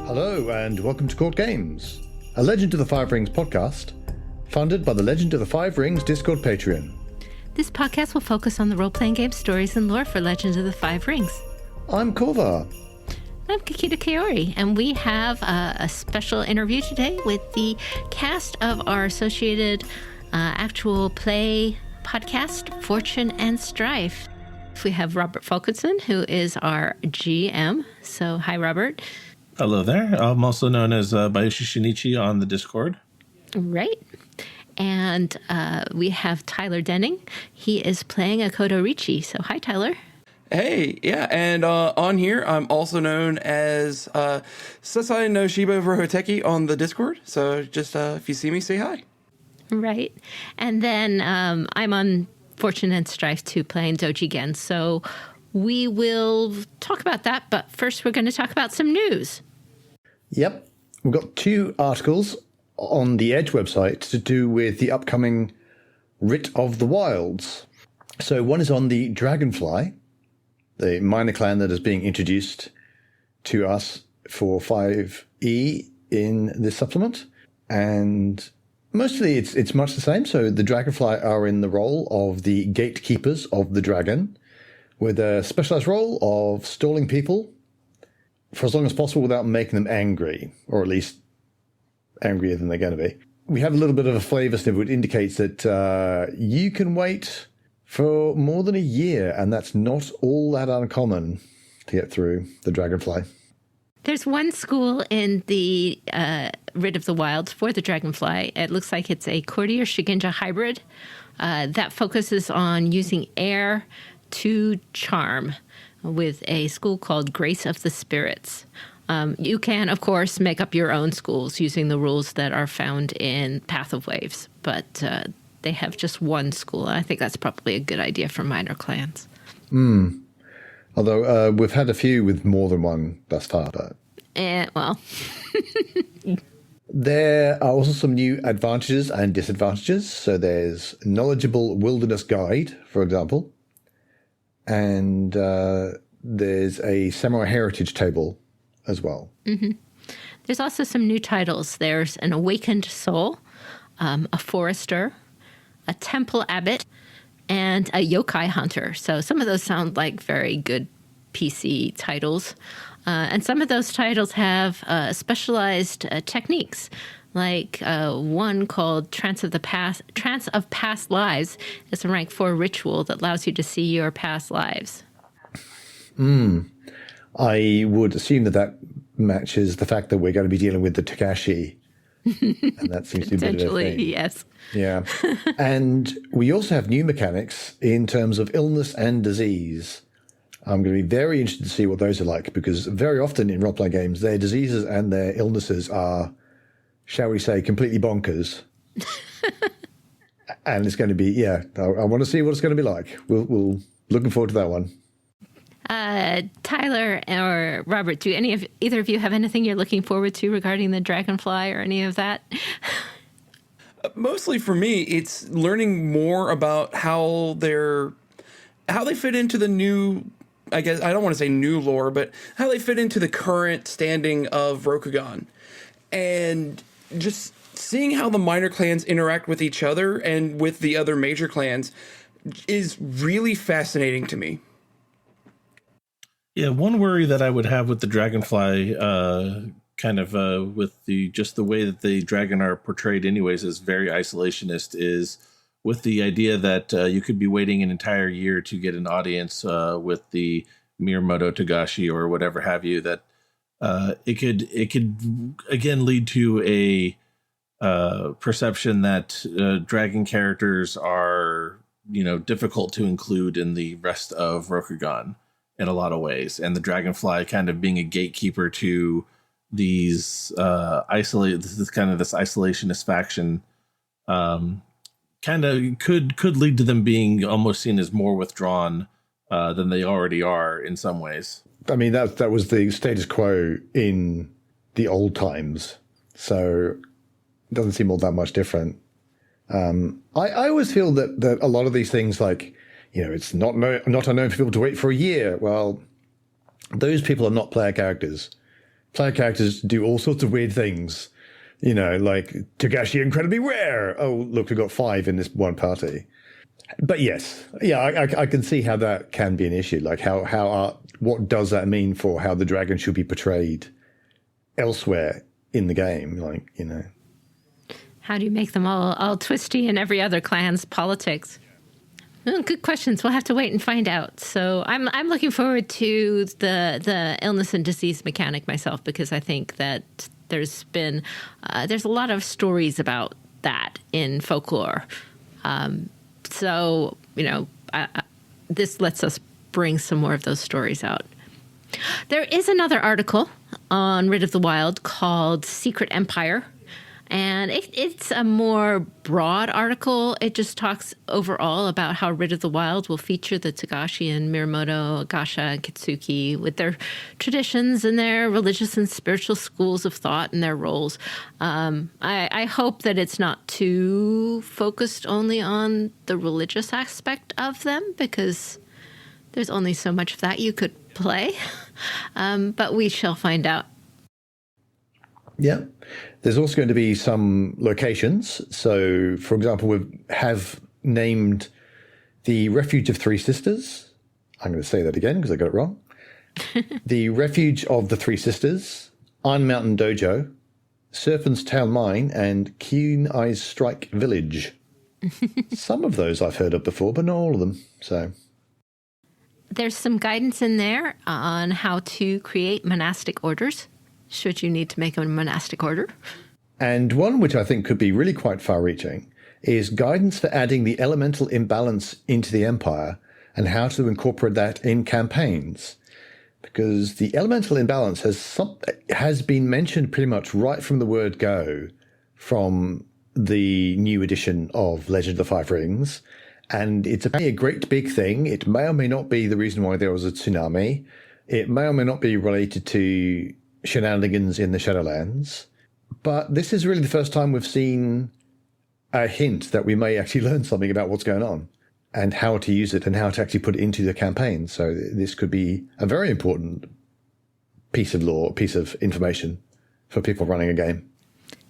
Hello and welcome to CourtGames, a Legend of the Five Rings podcast, funded by the Legend of the Five Rings Discord Patreon. This podcast will focus on the role-playing game stories and lore for Legend of the Five Rings. I'm Korvar. I'm Kikita Kaori, and we have a special interview today with the cast of our associated actual play podcast, Fortune and Strife. We have Robert Fulkerson, who is our GM. So, hi, Robert. Hello there. I'm also known as Bayushi Shinichi on the Discord. Right. And we have Tyler Denning. He is playing Akoto Richi. So, hi, Tyler. Hey, yeah, and on here, I'm also known as Sasai no Shiba Rohoteki on the Discord. So just if you see me, say hi. Right. And then I'm on Fortune and Strife 2 playing Doji Gen. So we will talk about that. But first, we're going to talk about some news. Yep. We've got two articles on the Edge website to do with the upcoming Writ of the Wilds. So one is on the Dragonfly, the minor clan that is being introduced to us for 5e in this supplement. And mostly it's much the same. So the Dragonfly are in the role of the gatekeepers of the dragon, with a specialized role of stalling people for as long as possible without making them angry, or at least angrier than they're going to be. We have a little bit of a flavor snippet which indicates that you can wait for more than a year, and that's not all that uncommon to get through the Dragonfly. There's one school in the Writ of the Wilds for the Dragonfly. It looks like it's a Courtier Shigenja hybrid that focuses on using air to charm, with a school called Grace of the Spirits. You can, of course, make up your own schools using the rules that are found in Path of Waves, but they have just one school. I think that's probably a good idea for minor clans. Although we've had a few with more than one thus far. But Well, there are also some new advantages and disadvantages. So there's Knowledgeable Wilderness Guide, for example. And there's a Samurai Heritage table as well. Mm-hmm. There's also some new titles. There's an Awakened Soul, a Forester, a Temple Abbot, and a Yokai Hunter. So some of those sound like very good PC titles. And some of those titles have specialized techniques, like one called Trance of Past Lives. It's a rank 4 ritual that allows you to see your past lives. I would assume that matches the fact that we're going to be dealing with the Takashi. And that seems to be a bit of a thing. Yes. Yeah. And we also have new mechanics in terms of illness and disease. I'm going to be very interested to see what those are like, because very often in role-playing games, their diseases and their illnesses are, shall we say, completely bonkers. And it's going to be, I want to see what it's going to be like. We'll looking forward to that one. Tyler or Robert, do either of you have anything you're looking forward to regarding the Dragonfly or any of that? Mostly for me, it's learning more about how they fit into the new, I guess, I don't want to say new lore, but how they fit into the current standing of Rokugan. And just seeing how the minor clans interact with each other and with the other major clans is really fascinating to me. Yeah, one worry that I would have with the Dragonfly, with the way that the dragon are portrayed anyways is very isolationist, is with the idea that you could be waiting an entire year to get an audience with the Miyamoto Togashi or whatever have you, that it could again lead to a perception that dragon characters are, difficult to include in the rest of Rokugan in a lot of ways, and the Dragonfly kind of being a gatekeeper to these this isolationist faction kind of could lead to them being almost seen as more withdrawn than they already are in some ways. I mean, that was the status quo in the old times, so it doesn't seem all that much different. I always feel that a lot of these things, like, it's not unknown for people to wait for a year. Well, those people are not player characters. Player characters do all sorts of weird things. You know, like Togashi incredibly rare. Oh, look, we've got 5 in this one party. But yes, yeah, I can see how that can be an issue. Like what does that mean for how the dragon should be portrayed elsewhere in the game? Like, you know. How do you make them all twisty in every other clan's politics? Well, good questions. We'll have to wait and find out. So I'm looking forward to the illness and disease mechanic myself, because I think that there's a lot of stories about that in folklore. So, you know, this lets us bring some more of those stories out. There is another article on Rid of the Wild called Secret Empire. And it's a more broad article. It just talks overall about how Rid of the Wild will feature the Togashi and Miyamoto, Gasha, and Kitsuki with their traditions and their religious and spiritual schools of thought and their roles. I hope that it's not too focused only on the religious aspect of them, because there's only so much of that you could play. But we shall find out. Yeah. There's also going to be some locations. So, for example, we have named the Refuge of Three Sisters. I'm going to say that again because I got it wrong. The Refuge of the Three Sisters, Iron Mountain Dojo, Serpent's Tail Mine, and Keen Eye's Strike Village. Some of those I've heard of before, but not all of them. So there's some guidance in there on how to create monastic orders, should you need to make a monastic order. And one which I think could be really quite far-reaching is guidance for adding the elemental imbalance into the Empire and how to incorporate that in campaigns. Because the elemental imbalance has been mentioned pretty much right from the word go from the new edition of Legend of the Five Rings. And it's apparently a great big thing. It may or may not be the reason why there was a tsunami. It may or may not be related to shenanigans in the Shadowlands, but this is really the first time we've seen a hint that we may actually learn something about what's going on and how to use it and how to actually put it into the campaign. So this could be a very important piece of lore, piece of information for people running a game.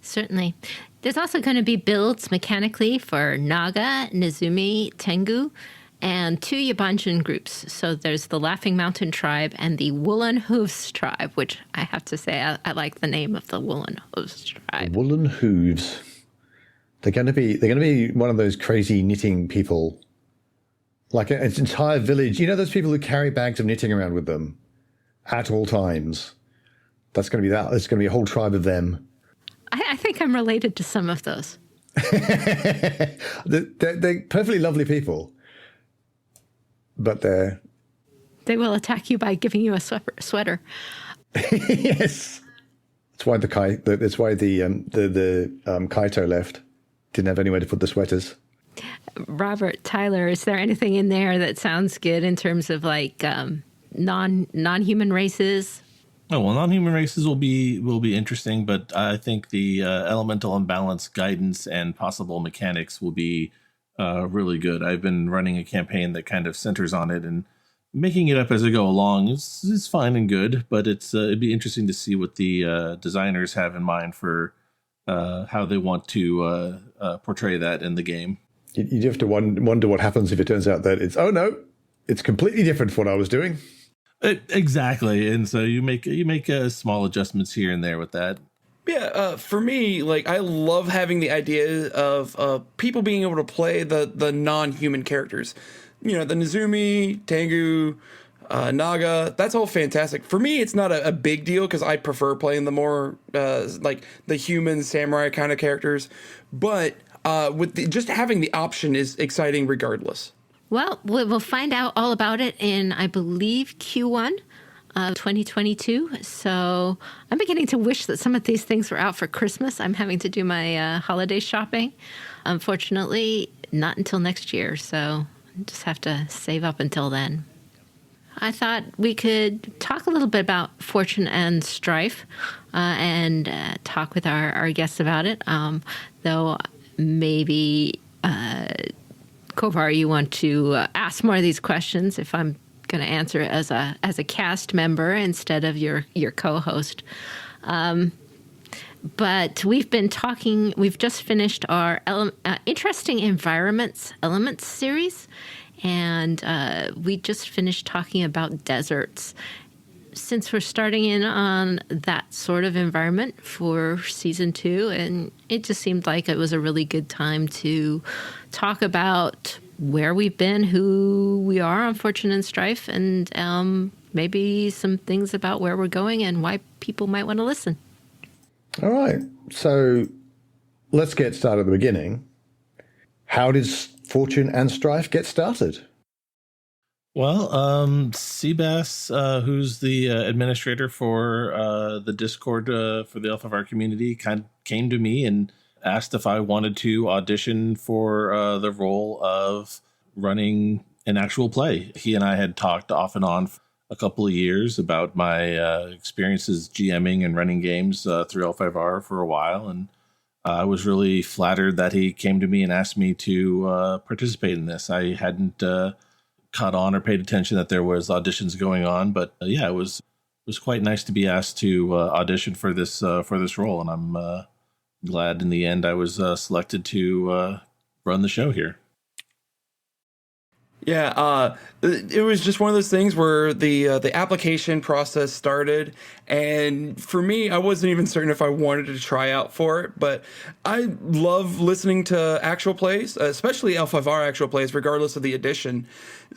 Certainly. There's also going to be builds mechanically for Naga, Nezumi, Tengu, and 2 Yabanjan groups. So there's the Laughing Mountain Tribe and the Woolen Hooves Tribe, which I have to say I like the name of the Woolen Hooves Tribe. Woolen Hooves. They're going to be one of those crazy knitting people, like an entire village. You know those people who carry bags of knitting around with them at all times. That's going to be that. There's going to be a whole tribe of them. I think I'm related to some of those. They're perfectly lovely people. But they will attack you by giving you a sweater. Yes, that's why the Kaito left. Didn't have anywhere to put the sweaters. Robert, Tyler, is there anything in there that sounds good in terms of like non-human races? Oh well, non-human races will be interesting, but I think the elemental imbalance guidance and possible mechanics will be really good. I've been running a campaign that kind of centers on it, and making it up as I go along is fine and good, but it'd be interesting to see what the designers have in mind for how they want to portray that in the game. You have to wonder what happens if it turns out that it's completely different from what I was doing. Exactly, and so you make small adjustments here and there with that. Yeah, for me, like, I love having the idea of people being able to play the non-human characters. You know, the Nezumi, Tengu, Naga, that's all fantastic. For me, it's not a big deal because I prefer playing the more, like, the human samurai kind of characters. But just having the option is exciting regardless. Well, we'll find out all about it in, I believe, Q1. 2022. So I'm beginning to wish that some of these things were out for Christmas. I'm having to do my holiday shopping. Unfortunately, not until next year. So I just have to save up until then. I thought we could talk a little bit about Fortune and Strife and talk with our guests about it. Though maybe, Kovar, you want to ask more of these questions if I'm going to answer as a cast member instead of your co-host. But we've been talking. We've just finished our interesting elements series, and we just finished talking about deserts. Since we're starting in on that sort of environment for season 2, and it just seemed like it was a really good time to talk about where we've been, who we are on Fortune and Strife, and maybe some things about where we're going and why people might want to listen. All right. So let's get started at the beginning. How did Fortune and Strife get started? Well, Seabass, who's the administrator for the Discord for the L5R community, kind of came to me and asked if I wanted to audition for the role of running an actual play. He and I had talked off and on for a couple of years about my experiences GMing and running games through L5R for a while, and I was really flattered that he came to me and asked me to participate in this. I hadn't caught on or paid attention that there was auditions going on, but it was quite nice to be asked to audition for this role, and I'm glad in the end I was selected to run the show here. Yeah, it was just one of those things where the application process started, and for me, I wasn't even certain if I wanted to try out for it, but I love listening to actual plays, especially L5R actual plays, regardless of the edition.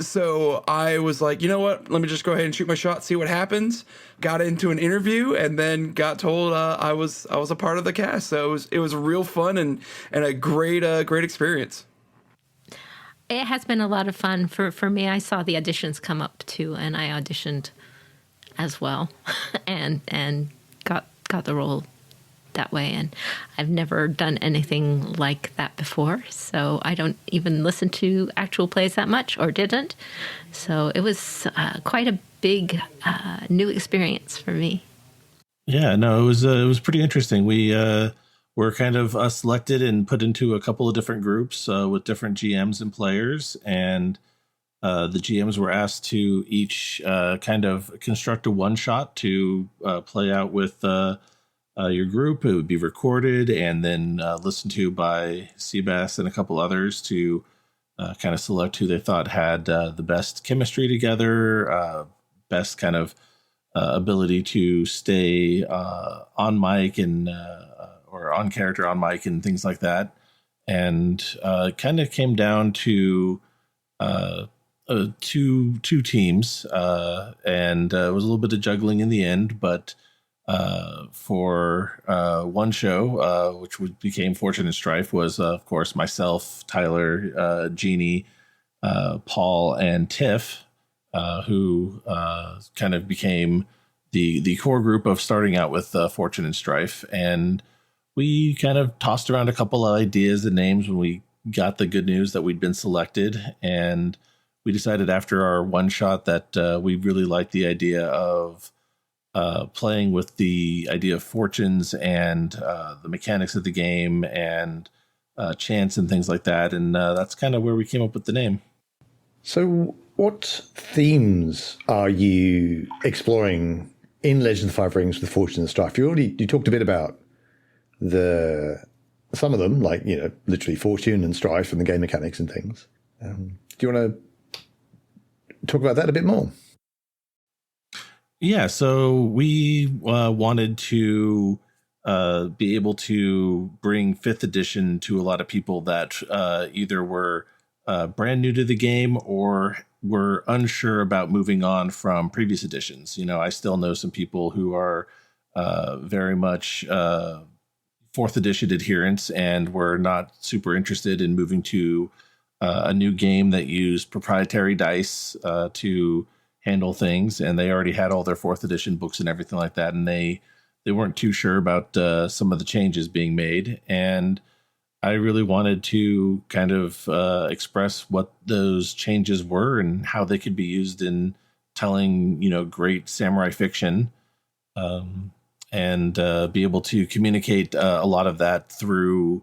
So I was like, you know what, let me just go ahead and shoot my shot, see what happens. Got into an interview, and then got told I was a part of the cast. So it was real fun and a great experience. It has been a lot of fun for me. I saw the auditions come up too, and I auditioned as well, and got the role that way. And I've never done anything like that before, so I don't even listen to actual plays that much, or didn't. So it was quite a big new experience for me. Yeah, no, it was pretty interesting. We were kind of selected and put into a couple of different groups with different GMs and players, and the GMs were asked to each kind of construct a one-shot to play out with your group. It would be recorded and then listened to by Seabass and a couple others to kind of select who they thought had the best chemistry together, best kind of ability to stay on mic and or on character on mic and things like that. And kind of came down to two teams, and it was a little bit of juggling in the end, but for one show, which became Fortune and Strife, was of course myself, Tyler, Jeannie, Paul, and Tiff, who kind of became the core group of starting out with Fortune and Strife. And we kind of tossed around a couple of ideas and names when we got the good news that we'd been selected. And we decided after our one shot that we really liked the idea of playing with the idea of fortunes and the mechanics of the game and chance and things like that. And that's kind of where we came up with the name. So what themes are you exploring in Legend of the Five Rings with Fortune and Strife? You talked a bit about some of them, like, literally Fortune and Strife and the game mechanics and things. Do you want to talk about that a bit more? Yeah, so we wanted to be able to bring 5th edition to a lot of people that either were brand new to the game or were unsure about moving on from previous editions. I still know some people who are very much 4th edition adherents and were not super interested in moving to a new game that used proprietary dice to handle things, and they already had all their 4th edition books and everything like that, and they weren't too sure about some of the changes being made. And I really wanted to kind of express what those changes were and how they could be used in telling, great samurai fiction, and be able to communicate a lot of that through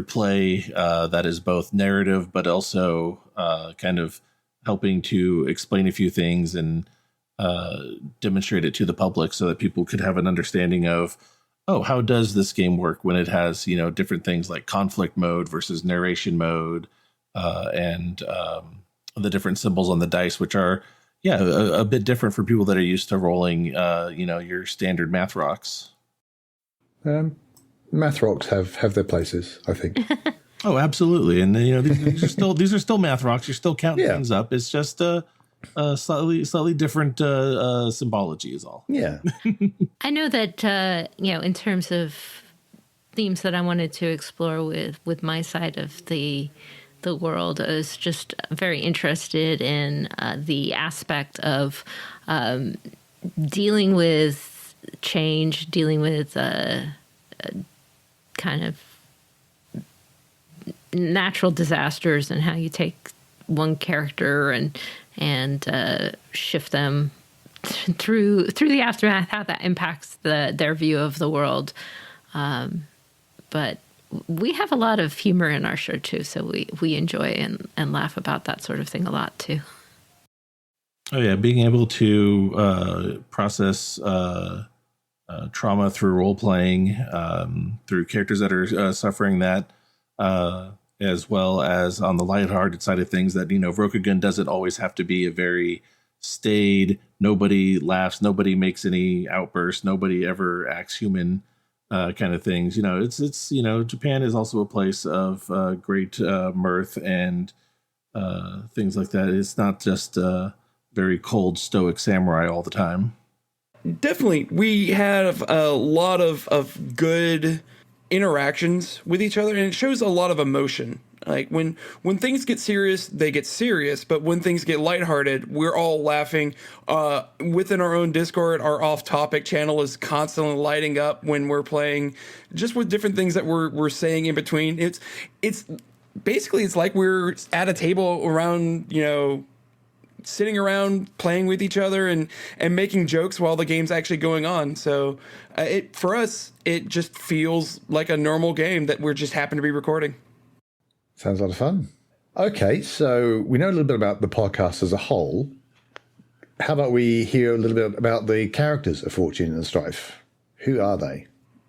play that is both narrative but also kind of helping to explain a few things and demonstrate it to the public so that people could have an understanding of, oh, how does this game work when it has, different things like conflict mode versus narration mode, and the different symbols on the dice, which are, a bit different for people that are used to rolling, your standard math rocks. Math rocks have their places, I think. Oh, absolutely. And these are still math rocks. You're still counting things up. It's just slightly different symbology is all. Yeah. I know that in terms of themes that I wanted to explore with my side of the world, I was just very interested in the aspect of dealing with change, dealing with kind of natural disasters, and how you take one character and shift them through the aftermath, how that impacts their view of the world. But we have a lot of humor in our show too, so we enjoy and laugh about that sort of thing a lot too. Oh yeah, being able to process trauma through role playing, through characters that are suffering that, as well as on the lighthearted side of things, that Rokugan doesn't always have to be a very staid, nobody laughs, nobody makes any outbursts, nobody ever acts human kind of things. It's Japan is also a place of great mirth and things like that. It's not just very cold, stoic samurai all the time. Definitely. We have a lot of good interactions with each other, and it shows a lot of emotion. Like when things get serious, they get serious, but when things get lighthearted, we're all laughing. Within our own Discord, our off-topic channel is constantly lighting up when we're playing, just with different things that we're saying in between. It's basically, it's like we're at a table around, sitting around playing with each other and making jokes while the game's actually going on. So for us, it just feels like a normal game that we're just happen to be recording. Sounds a lot of fun. Okay, so we know a little bit about the podcast as a whole. How about we hear a little bit about the characters of Fortune and Strife? Who are they?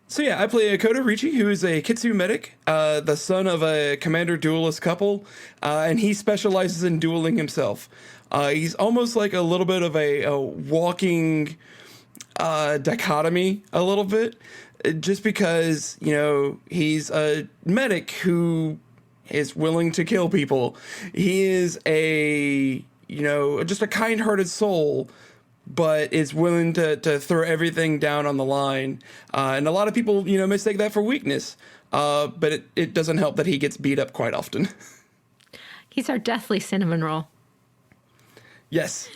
So yeah, I play Koto Ricci, who is a Kitsu medic, the son of a commander duelist couple, and he specializes in dueling himself. He's almost like a little bit of a walking dichotomy, a little bit, just because, he's a medic who is willing to kill people. He is just a kind-hearted soul, but is willing to throw everything down on the line. And a lot of people, mistake that for weakness. But it doesn't help that he gets beat up quite often. He's our deathly cinnamon roll. Yes.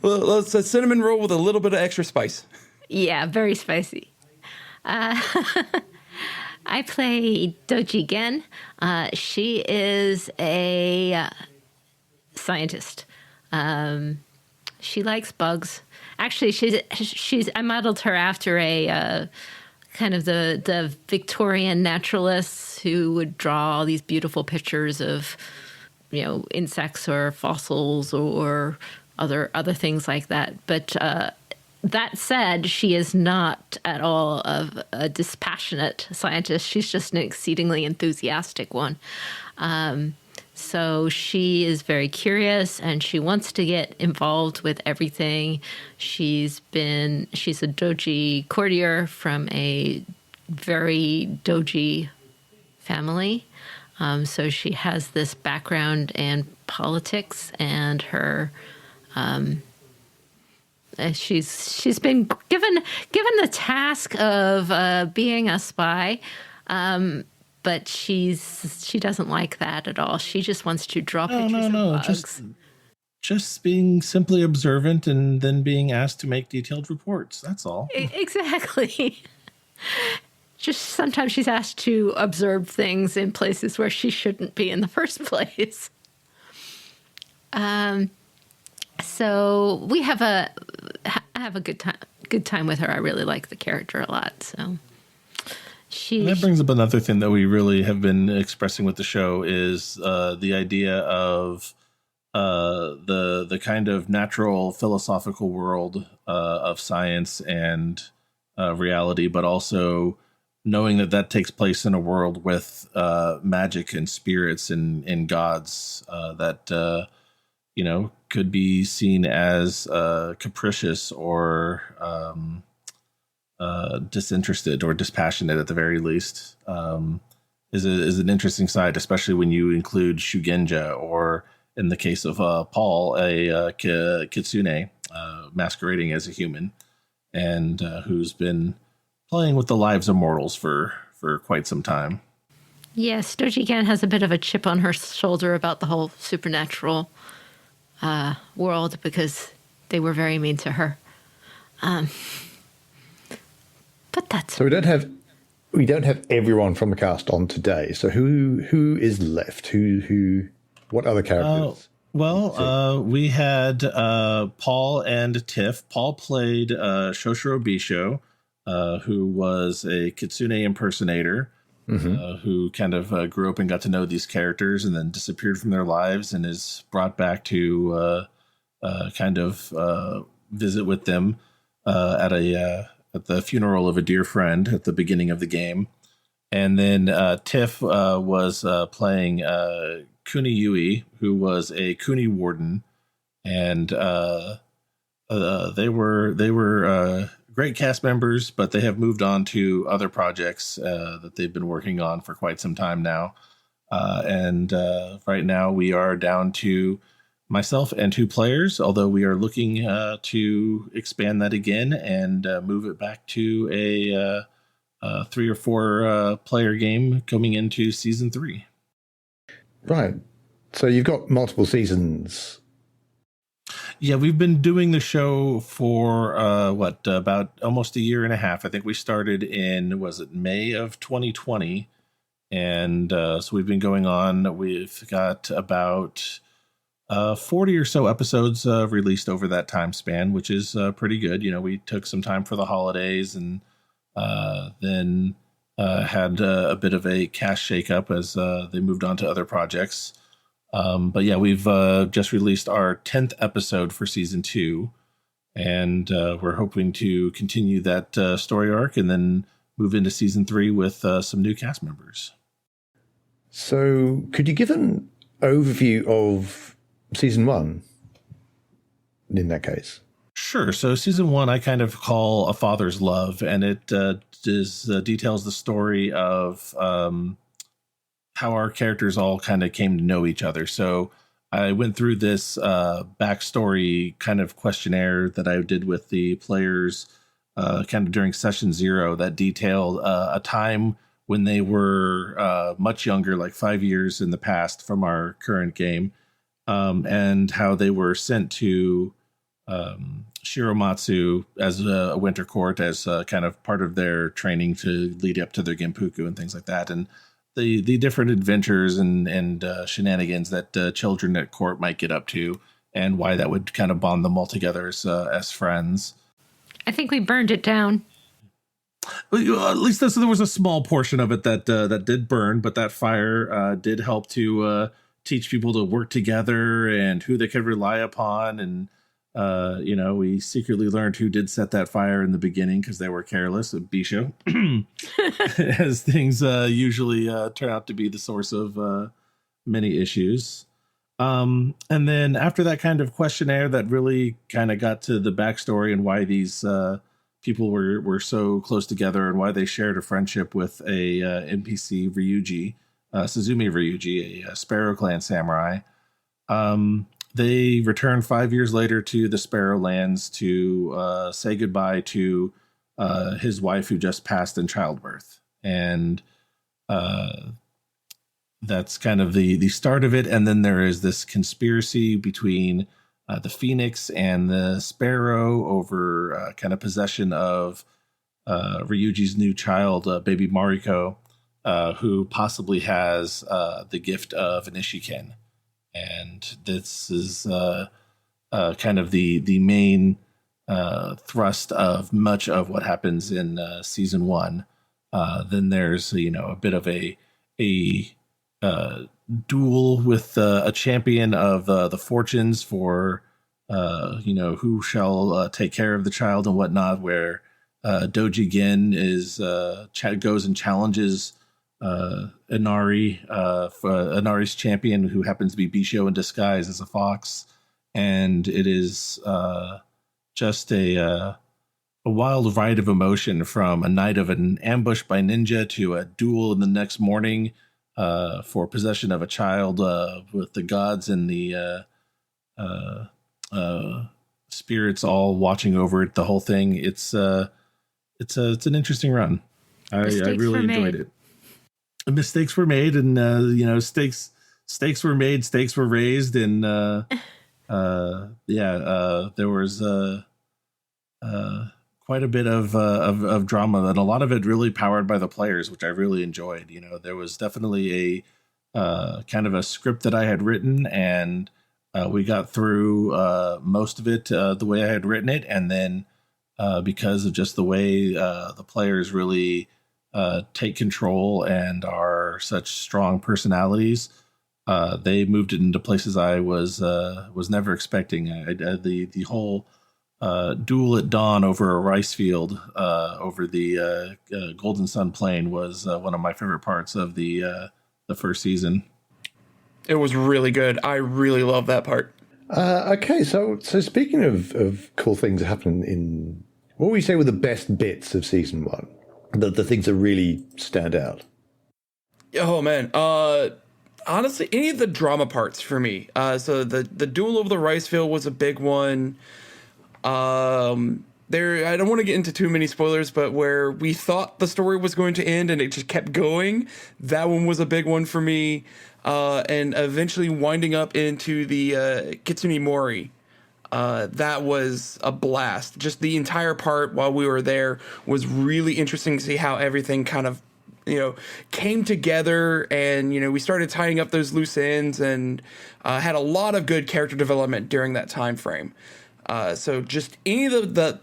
Well, it's a cinnamon roll with a little bit of extra spice. Yeah, very spicy. I play Doji Gen. She is a scientist. She likes bugs. Actually, I modeled her after a kind of the Victorian naturalists who would draw all these beautiful pictures of, insects or fossils or other things like that. But that said, she is not at all of a dispassionate scientist. She's just an exceedingly enthusiastic one. So she is very curious and she wants to get involved with everything. She's a doji courtier from a very doji family. So she has this background in politics, and her she's been given the task of being a spy. But she doesn't like that at all. She just wants to draw pictures of bugs. Just being simply observant and then being asked to make detailed reports. That's all. Exactly. Just sometimes she's asked to observe things in places where she shouldn't be in the first place. So I have a good time with her. I really like the character a lot. So And that brings up another thing that we really have been expressing with the show is the idea of the kind of natural philosophical world of science and reality, but also knowing that takes place in a world with magic and spirits and gods that could be seen as capricious or disinterested or dispassionate at the very least, is an interesting side, especially when you include Shugenja, or in the case of Paul, a kitsune masquerading as a human, and who's been playing with the lives of mortals for quite some time. Yes, Doji Gan has a bit of a chip on her shoulder about the whole supernatural world because they were very mean to her. But that's so we don't have everyone from the cast on today. So who is left? What other characters? We had Paul and Tiff. Paul played Shoshiro Bisho, who was a kitsune impersonator, who kind of grew up and got to know these characters and then disappeared from their lives and is brought back to visit with them at the funeral of a dear friend at the beginning of the game. And then Tiff was playing Kuni Yui, who was a Kuni warden, and they were great cast members, but they have moved on to other projects that they've been working on for quite some time now. And right now we are down to myself and 2 players, although we are looking to expand that again and move it back to a 3 or 4 player game coming into season 3. Right. So you've got multiple seasons. Yeah, we've been doing the show for about almost a year and a half. I think we started in, May of 2020. And so we've been going on. We've got about 40 or so episodes released over that time span, which is pretty good. We took some time for the holidays and then had a bit of a cash shakeup as they moved on to other projects. But yeah, we've just released our 10th episode for season 2, and we're hoping to continue that story arc and then move into season 3 with some new cast members. So could you give an overview of season 1 in that case? Sure. So season 1, I kind of call A Father's Love, and it details the story of how our characters all kind of came to know each other. So I went through this backstory kind of questionnaire that I did with the players kind of during session 0 that detailed a time when they were much younger, like 5 years in the past from our current game, and how they were sent to Shiromatsu as a winter court as kind of part of their training to lead up to their Genpuku and things like that. And the different adventures and shenanigans that children at court might get up to, and why that would kind of bond them all together as friends. I think we burned it down. At least there was a small portion of it that did burn, but that fire did help to teach people to work together and who they could rely upon. And we secretly learned who did set that fire in the beginning because they were careless. Bisho, as things usually turn out to be the source of many issues. And then after that kind of questionnaire that really kind of got to the backstory and why these people were so close together and why they shared a friendship with a NPC Ryuji, Suzumi Ryuji, a Sparrow Clan samurai. They returned 5 years later to the Sparrow Lands to say goodbye to his wife who just passed in childbirth. And that's kind of the start of it. And then there is this conspiracy between the Phoenix and the Sparrow over kind of possession of Ryuji's new child, baby Mariko, who possibly has the gift of an Ishiken. And this is kind of the main thrust of much of what happens in season 1. Then there's a bit of a duel with a champion of the fortunes for who shall take care of the child and whatnot, where Doji Gin goes and challenges Inari, Inari's champion, who happens to be Bisho in disguise as a fox, and it is just a wild ride of emotion, from a night of an ambush by ninja to a duel in the next morning for possession of a child with the gods and the spirits all watching over it. The whole thing. It's an interesting run. I really enjoyed it. Mistakes were made, and stakes were made, stakes were raised, and there was quite a bit of drama, and a lot of it really powered by the players, which I really enjoyed. There was definitely a kind of a script that I had written, and we got through most of it the way I had written it, and then because of just the way the players really take control and are such strong personalities, they moved it into places I was never expecting. The whole duel at dawn over a rice field over the Golden Sun Plain was one of my favorite parts of the first season. It was really good. I really love that part. Okay, so speaking of cool things that happen in, what would you say were the best bits of season one? The things that really stand out? Oh, man. Honestly, any of the drama parts for me. So the duel over the rice field was a big one. I don't want to get into too many spoilers, but where we thought the story was going to end and it just kept going, that one was a big one for me. And eventually winding up into the Kitsune Mori. That was a blast. Just the entire part while we were there was really interesting to see how everything kind of, came together, and, we started tying up those loose ends, and had a lot of good character development during that time frame. So just any of the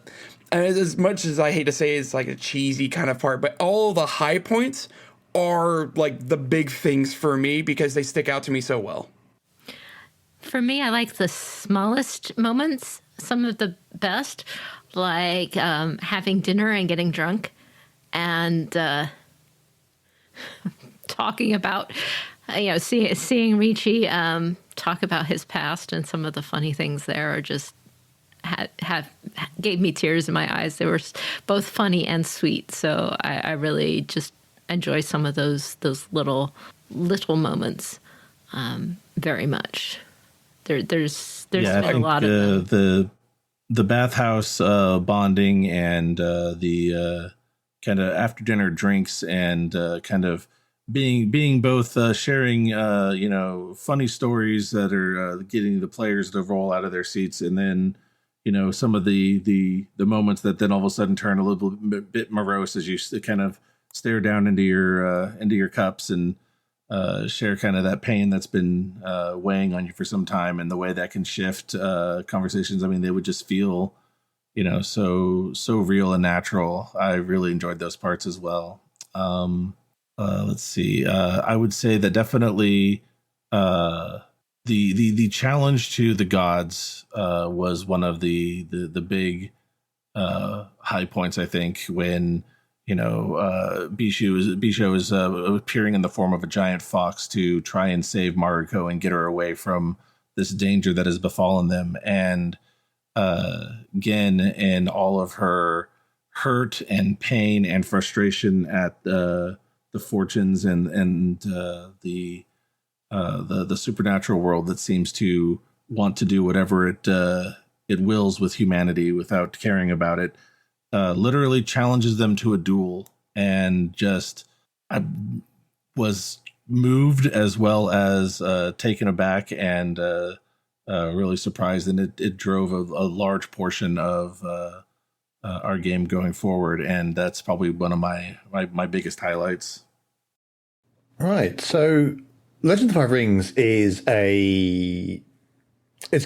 as much as I hate to say it's like a cheesy kind of part, but all the high points are like the big things for me because they stick out to me so well. For me, I like the smallest moments, some of the best, like having dinner and getting drunk and talking about, seeing Ricci talk about his past, and some of the funny things there are just gave me tears in my eyes. They were both funny and sweet. So I really just enjoy some of those little moments very much. There's been a lot of them. The bathhouse bonding and the kind of after dinner drinks and kind of being both sharing funny stories that are getting the players to roll out of their seats, and then some of the moments that then all of a sudden turn a little bit morose as you kind of stare down into your cups and share kind of that pain that's been weighing on you for some time, and the way that can shift conversations. I mean, they would just feel, so real and natural. I really enjoyed those parts as well. Let's see. I would say that definitely the challenge to the gods was one of the big high points, I think, when Bisho is appearing in the form of a giant fox to try and save Maruko and get her away from this danger that has befallen them, and Gen and all of her hurt and pain and frustration at the fortunes and the supernatural world that seems to want to do whatever it wills with humanity without caring about it. Literally challenges them to a duel, and just I was moved as well as taken aback and really surprised, and it drove a large portion of our game going forward, and that's probably one of my biggest highlights. Right, so Legend of the Five Rings it's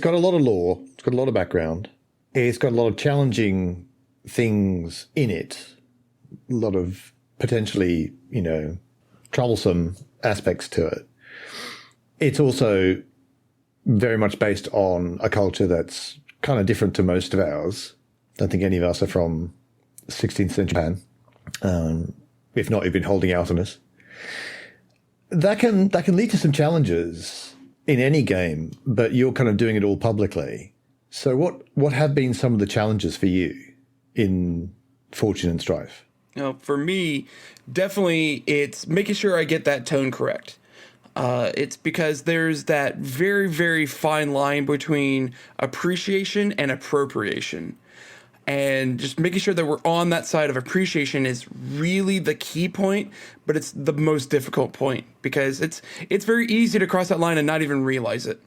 got a lot of lore, it's got a lot of background, it's got a lot of challenging things in it, a lot of potentially, troublesome aspects to it. It's also very much based on a culture that's kind of different to most of ours. I don't think any of us are from 16th century Japan. If not, you've been holding out on us. That can lead to some challenges in any game, but you're kind of doing it all publicly. So what have been some of the challenges for you in Fortune and Strife? For me, definitely it's making sure I get that tone correct. It's because there's that very, very fine line between appreciation and appropriation. And just making sure that we're on that side of appreciation is really the key point, but it's the most difficult point because it's very easy to cross that line and not even realize it.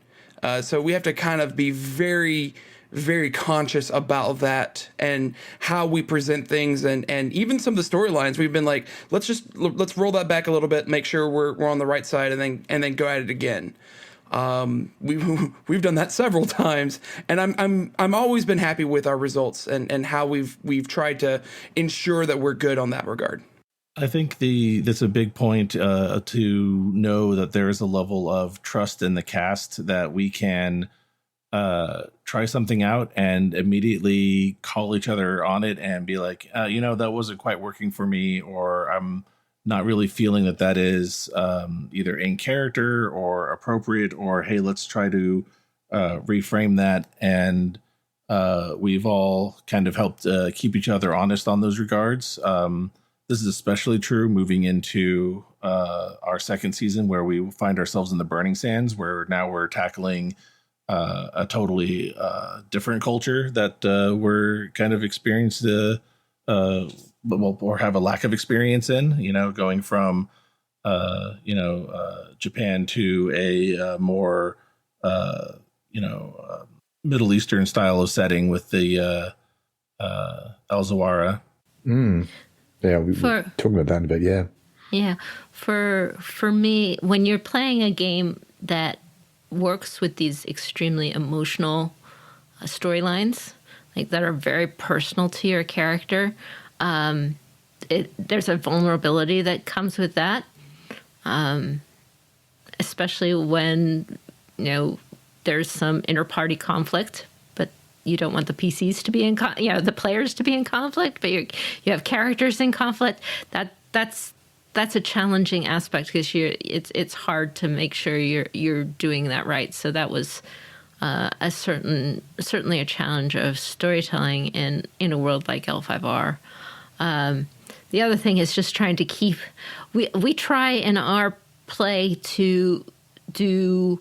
So we have to kind of be very, very conscious about that and how we present things, and even some of the storylines. We've been like, let's roll that back a little bit, make sure we're on the right side, and then go at it again. We've done that several times, and I'm always been happy with our results and how we've tried to ensure that we're good on that regard. I think that's a big point to know that there is a level of trust in the cast that we can try something out and immediately call each other on it and be like, that wasn't quite working for me, or I'm not really feeling that is either in character or appropriate, or hey, let's try to reframe that. And we've all kind of helped keep each other honest on those regards. This is especially true moving into our second season, where we find ourselves in the Burning Sands, where now we're tackling a totally different culture that we're kind of experienced or have a lack of experience in, going from, Japan to a more, Middle Eastern style of setting with the L5R. Yeah, we were talking about that a bit, yeah. Yeah. For me, when you're playing a game that works with these extremely emotional storylines, like that are very personal to your character, there's a vulnerability that comes with that, especially when there's some inter-party conflict, but you don't want the PCs to be the players to be in conflict, but you have characters in conflict. That's a challenging aspect because it's hard to make sure you're doing that right. So that was certainly a challenge of storytelling in a world like L5R. The other thing is just trying to keep. We try in our play to do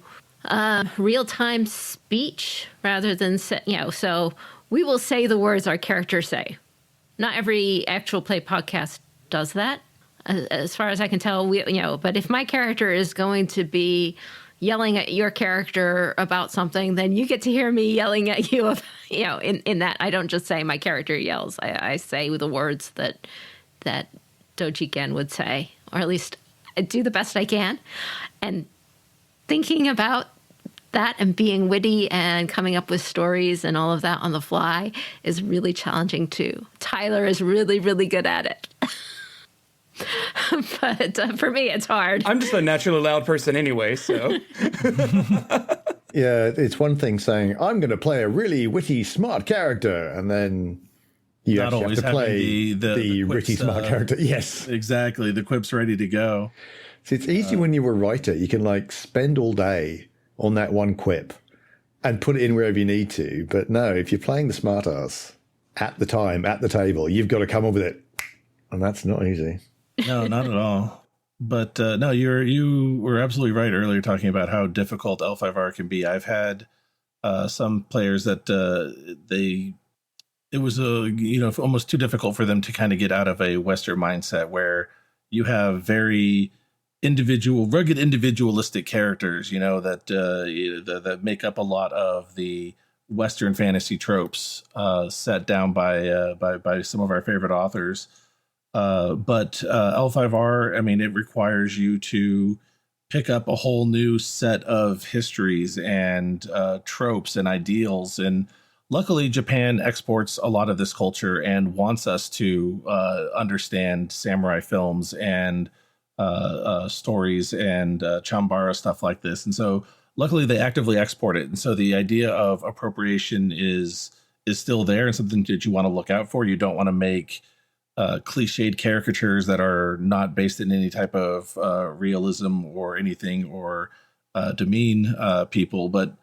real-time speech rather than so we will say the words our characters say. Not every actual play podcast does that, as far as I can tell. But if my character is going to be yelling at your character about something, then you get to hear me yelling at you. In that, I don't just say my character yells. I say the words that Doji Gen would say, or at least I do the best I can. And thinking about that and being witty and coming up with stories and all of that on the fly is really challenging too. Tyler is really, really good at it. But for me, it's hard. I'm just a naturally loud person anyway, so. Yeah, it's one thing saying, I'm going to play a really witty, smart character, and then you Not actually have to play the witty, smart character. Yes. Exactly. The quip's ready to go. So it's easy when you're a writer. You can spend all day on that one quip and put it in wherever you need to. But no, if you're playing the smart ass at the time, at the table, you've got to come up with it. And that's not easy. No, not at all. But no, you were absolutely right earlier talking about how difficult L5R can be. I've had some players that it was almost too difficult for them to kind of get out of a Western mindset where you have very rugged individualistic characters, that make up a lot of the Western fantasy tropes set down by some of our favorite authors. But L5R, it requires you to pick up a whole new set of histories and tropes and ideals and luckily, Japan exports a lot of this culture and wants us to understand samurai films and stories and chambara stuff like this. And so, luckily, they actively export it. And so, the idea of appropriation is still there and something that you want to look out for. You don't want to make cliched caricatures that are not based in any type of realism or anything, or demean people. But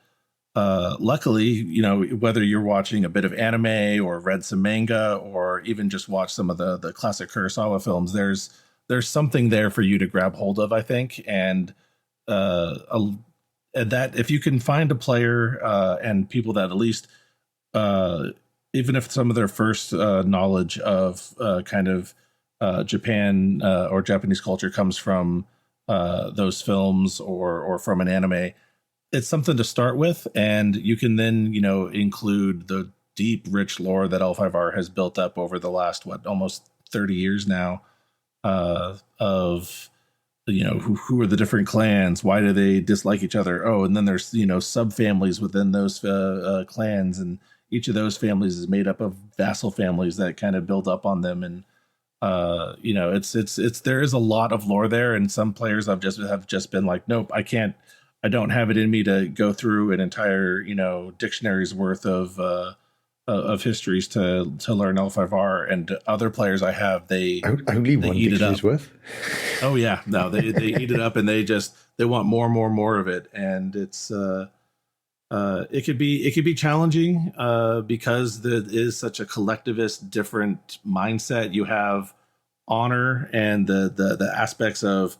luckily, whether you're watching a bit of anime or read some manga or even just watch some of the classic Kurosawa films, there's something there for you to grab hold of, I think. And that if you can find a player and people that at least, even if some of their first knowledge of Japan or Japanese culture comes from those films or from an anime, it's something to start with. And you can then, include the deep, rich lore that L5R has built up over the last, almost 30 years now, of, who are the different clans? Why do they dislike each other? Oh, and then there's, sub-families within those clans. And each of those families is made up of vassal families that kind of build up on them. And, it's there is a lot of lore there. And some players have just been like, nope, I don't have it in me to go through an entire, dictionary's worth of histories to learn L5R. And other players I have, they only one eat it up. Worth. Oh yeah, no, they eat it up and they want more of it. And it's it could be challenging because there is such a collectivist, different mindset. You have honor and the aspects of,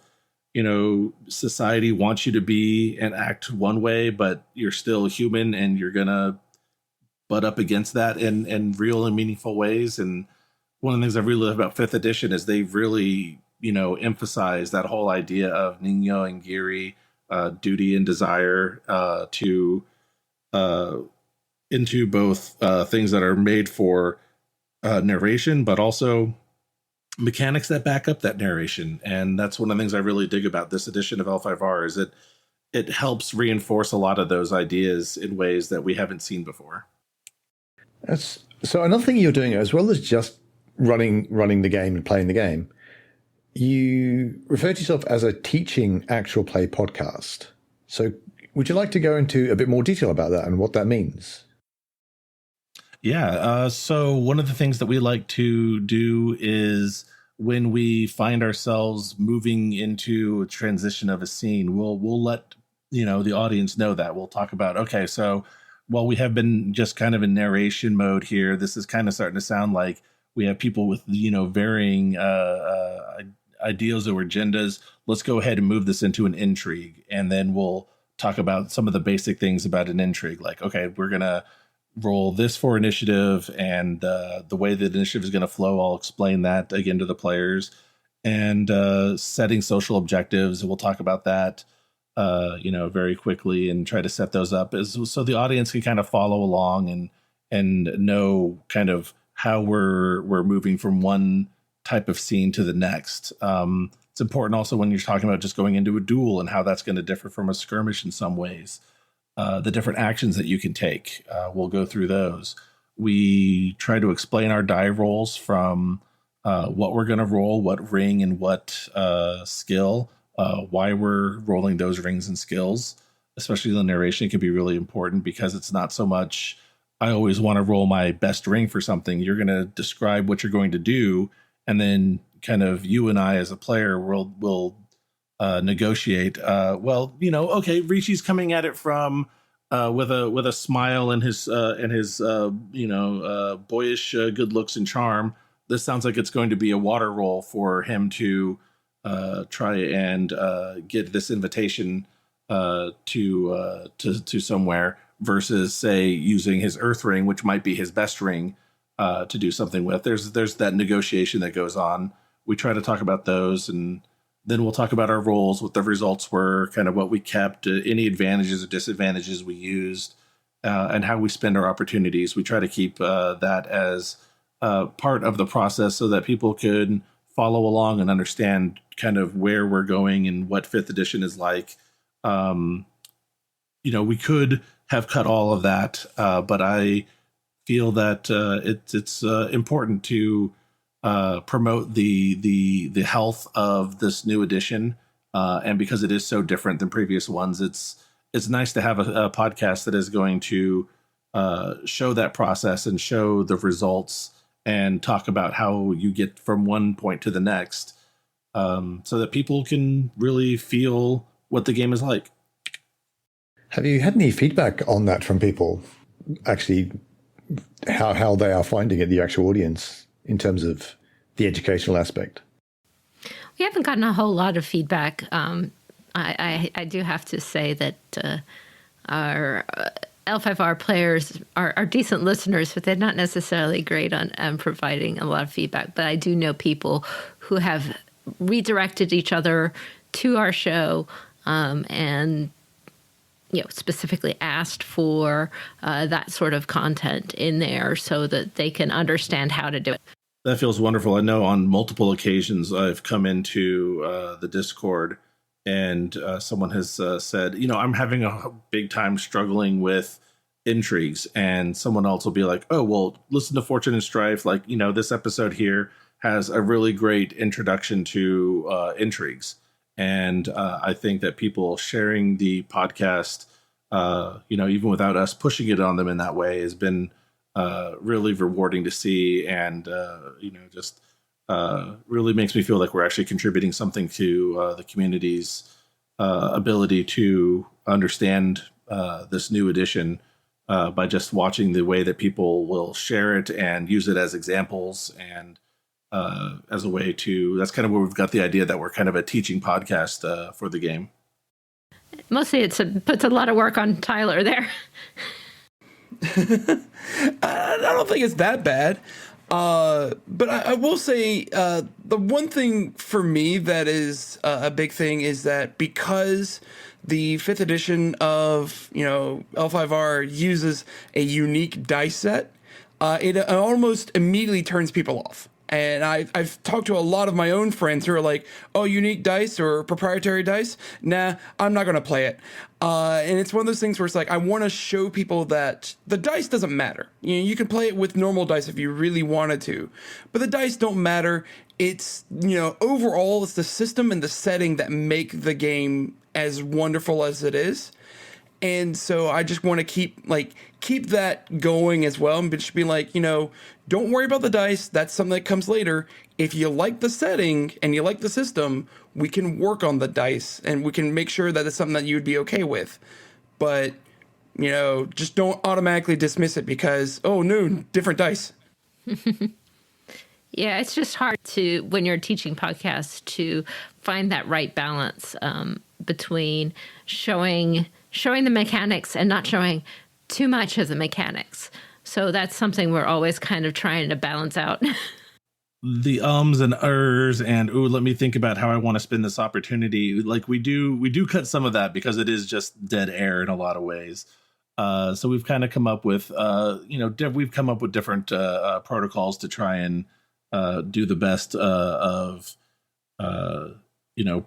society wants you to be and act one way, but you're still human and you're gonna butt up against that in real and meaningful ways. And one of the things I really love about 5th edition is they really, emphasize that whole idea of Ningyo and Giri, duty and desire, into both things that are made for narration, but also mechanics that back up that narration. And that's one of the things I really dig about this edition of L5R is it helps reinforce a lot of those ideas in ways that we haven't seen before. So another thing you're doing, as well as just running the game and playing the game, you refer to yourself as a teaching actual play podcast. So would you like to go into a bit more detail about that and what that means? Yeah. So one of the things that we like to do is when we find ourselves moving into a transition of a scene, we'll let the audience know that. We'll talk about, okay, so while we have been just kind of in narration mode here, this is kind of starting to sound like we have people with varying ideals or agendas. Let's go ahead and move this into an intrigue, and then we'll talk about some of the basic things about an intrigue. Like, okay, we're gonna roll this for initiative, and the way that the initiative is going to flow, I'll explain that again to the players, and setting social objectives. We'll talk about that, very quickly and try to set those up so the audience can kind of follow along and know kind of how we're moving from one type of scene to the next. It's important also when you're talking about just going into a duel and how that's going to differ from a skirmish in some ways. The different actions that you can take. We'll go through those. We try to explain our die rolls from what we're going to roll, what ring and what skill, why we're rolling those rings and skills. Especially the narration can be really important because it's not so much, I always want to roll my best ring for something. You're going to describe what you're going to do, and then kind of you and I as a player will negotiate. Okay, Richi's coming at it from with a smile and his boyish good looks and charm. This sounds like it's going to be a water roll for him to try and get this invitation to somewhere, versus say using his earth ring, which might be his best ring, to do something with. There's that negotiation that goes on. We try to talk about those, and then we'll talk about our roles, what the results were, kind of what we kept, any advantages or disadvantages we used, and how we spend our opportunities. We try to keep that as part of the process so that people could follow along and understand kind of where we're going and what 5th edition is like. We could have cut all of that, but I feel that it's important to promote the health of this new edition, and because it is so different than previous ones, it's nice to have a podcast that is going to show that process and show the results and talk about how you get from one point to the next, so that people can really feel what the game is like. Have you had any feedback on that from people? Actually, how they are finding it, the actual audience, in terms of the educational aspect? We haven't gotten a whole lot of feedback. I do have to say that our L5R players are decent listeners, but they're not necessarily great on providing a lot of feedback. But I do know people who have redirected each other to our show, and specifically asked for that sort of content in there so that they can understand how to do it. That feels wonderful. I know on multiple occasions I've come into the Discord and someone has said, I'm having a big time struggling with intrigues. And someone else will be like, oh, well, listen to Fortune and Strife. Like, this episode here has a really great introduction to intrigues. And I think that people sharing the podcast, even without us pushing it on them in that way, has been really rewarding to see, and just really makes me feel like we're actually contributing something to the community's ability to understand this new edition by just watching the way that people will share it and use it as examples, and as a way to, that's kind of where we've got the idea that we're kind of a teaching podcast for the game. Mostly it puts a lot of work on Tyler there. I don't think it's that bad. But I will say the one thing for me that is a big thing is that because the 5th edition of L5R uses a unique dice set, it almost immediately turns people off. And I've talked to a lot of my own friends who are like, oh, unique dice or proprietary dice? Nah, I'm not going to play it. And it's one of those things where it's like, I want to show people that the dice doesn't matter. You can play it with normal dice if you really wanted to, but the dice don't matter. It's, overall, it's the system and the setting that make the game as wonderful as it is. And so I just want to keep that going as well, and just be like, don't worry about the dice. That's something that comes later. If you like the setting and you like the system, we can work on the dice and we can make sure that it's something that you would be okay with. But, just don't automatically dismiss it because, oh no, different dice. Yeah, it's just hard to, when you're teaching podcasts, to find that right balance between showing the mechanics and not showing too much of the mechanics. So that's something we're always kind of trying to balance out. The ums and ers and, ooh, let me think about how I want to spend this opportunity. Like we do cut some of that because it is just dead air in a lot of ways. So we've kind of come up with, we've come up with different protocols to try and do the best of,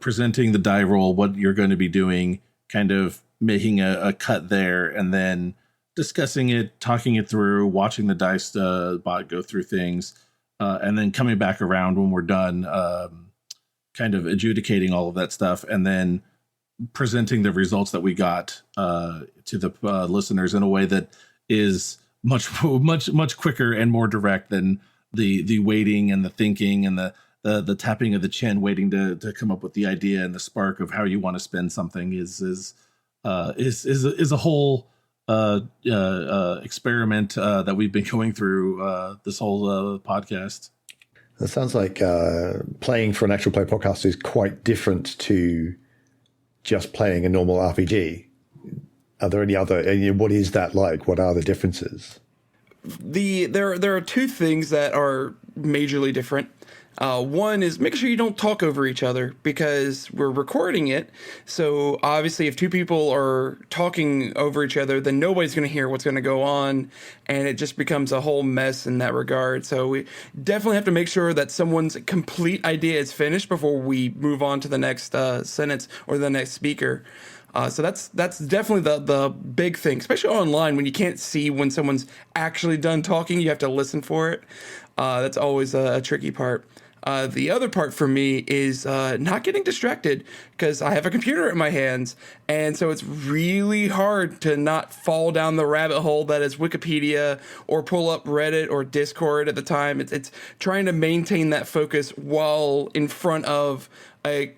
presenting the die roll, what you're going to be doing, kind of making a cut there, and then discussing it, talking it through, watching the dice bot go through things, and then coming back around when we're done, kind of adjudicating all of that stuff, and then presenting the results that we got to the listeners in a way that is much quicker and more direct than the waiting and the thinking and the tapping of the chin, waiting to come up with the idea and the spark of how you want to spend something is a whole experiment that we've been going through this whole podcast. That sounds like playing for an actual play podcast is quite different to just playing a normal RPG. Are there any other? What is that like? What are the differences? There are two things that are majorly different. One is make sure you don't talk over each other because we're recording it. So obviously if two people are talking over each other, then nobody's going to hear what's going to go on. And it just becomes a whole mess in that regard. So we definitely have to make sure that someone's complete idea is finished before we move on to the next sentence or the next speaker. So that's definitely the big thing, especially online when you can't see when someone's actually done talking. You have to listen for it. That's always a tricky part. The other part for me is not getting distracted because I have a computer in my hands. And so it's really hard to not fall down the rabbit hole that is Wikipedia or pull up Reddit or Discord at the time. It's trying to maintain that focus while in front of the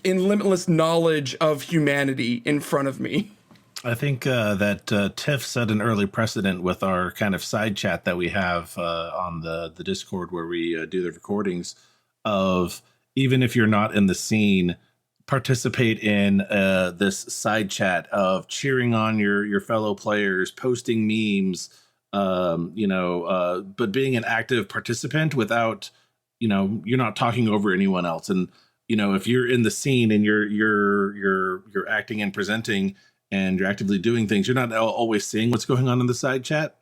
limitless knowledge of humanity in front of me. I think that Tiff set an early precedent with our kind of side chat that we have on the Discord where we do the recordings of, even if you're not in the scene, participate in this side chat of cheering on your fellow players, posting memes, but being an active participant without, you're not talking over anyone else. And, if you're in the scene and you're acting and presenting, and you're actively doing things, you're not always seeing what's going on in the side chat.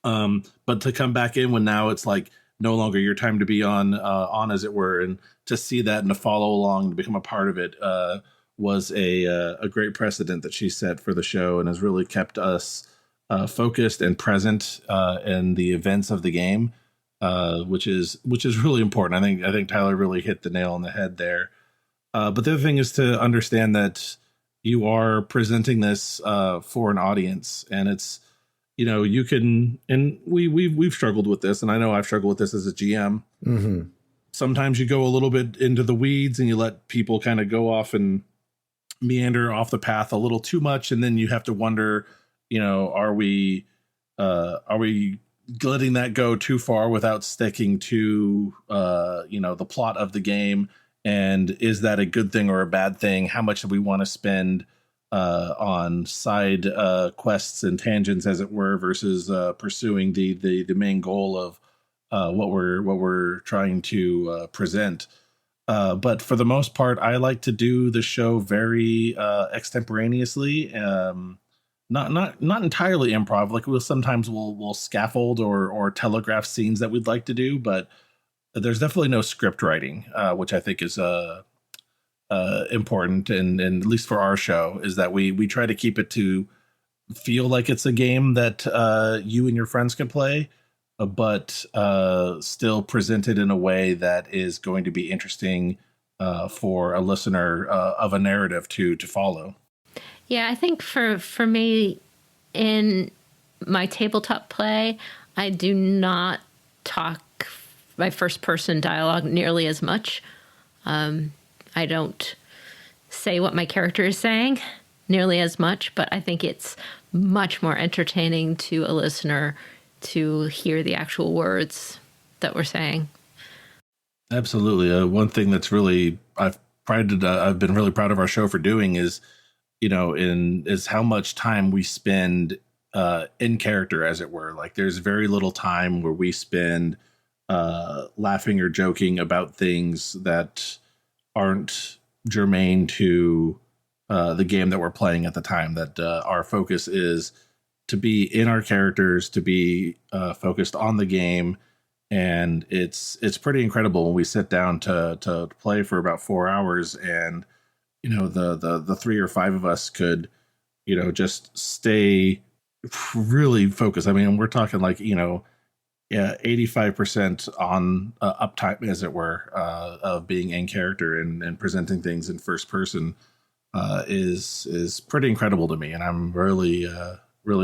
But to come back in when now it's like no longer your time to be on as it were, and to see that and to follow along, to become a part of it, was a great precedent that she set for the show, and has really kept us focused and present in the events of the game, which is really important. I think Tyler really hit the nail on the head there. But the other thing is to understand that you are presenting this for an audience, and it's, you can, and we've struggled with this, and I know I've struggled with this as a GM. Mm-hmm. Sometimes you go a little bit into the weeds and you let people kind of go off and meander off the path a little too much, and then you have to wonder, are we letting that go too far without sticking to the plot of the game? And is that a good thing or a bad thing? How much do we want to spend on side quests and tangents, as it were, versus pursuing the main goal of what we're trying to present? But for the most part, I like to do the show very extemporaneously, not entirely improv. Like we'll scaffold or telegraph scenes that we'd like to do, but there's definitely no script writing, which I think is important, and at least for our show, is that we try to keep it to feel like it's a game that you and your friends can play, but still presented in a way that is going to be interesting for a listener of a narrative to follow. Yeah, I think for me, in my tabletop play, I do not talk my first person dialogue nearly as much. I don't say what my character is saying nearly as much, but I think it's much more entertaining to a listener to hear the actual words that we're saying. Absolutely. One thing that's really I've been really proud of our show for doing is, is how much time we spend in character, as it were. Like there's very little time where we spend laughing or joking about things that aren't germane to the game that we're playing at the time. That our focus is to be in our characters, to be focused on the game, and it's pretty incredible when we sit down to play for about 4 hours, and the 3 or 5 of us could just stay really focused. I mean, we're talking like 85% on uptime, as it were, of being in character and presenting things in first person is pretty incredible to me, and I'm really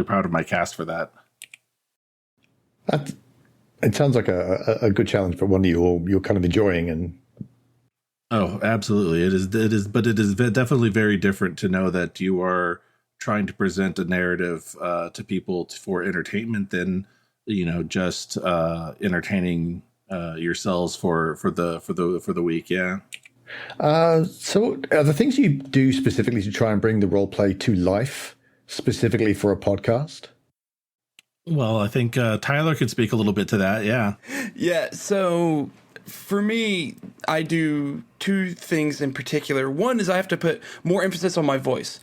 proud of my cast for that. It sounds like a good challenge, but one you're kind of enjoying. And oh, absolutely, it is, but it is definitely very different to know that you are trying to present a narrative to people for entertainment than just entertaining yourselves for the week. Yeah. So are the things you do specifically to try and bring the role play to life, specifically for a podcast? Well, I think Tyler could speak a little bit to that. Yeah. Yeah. So for me, I do two things in particular. One is I have to put more emphasis on my voice,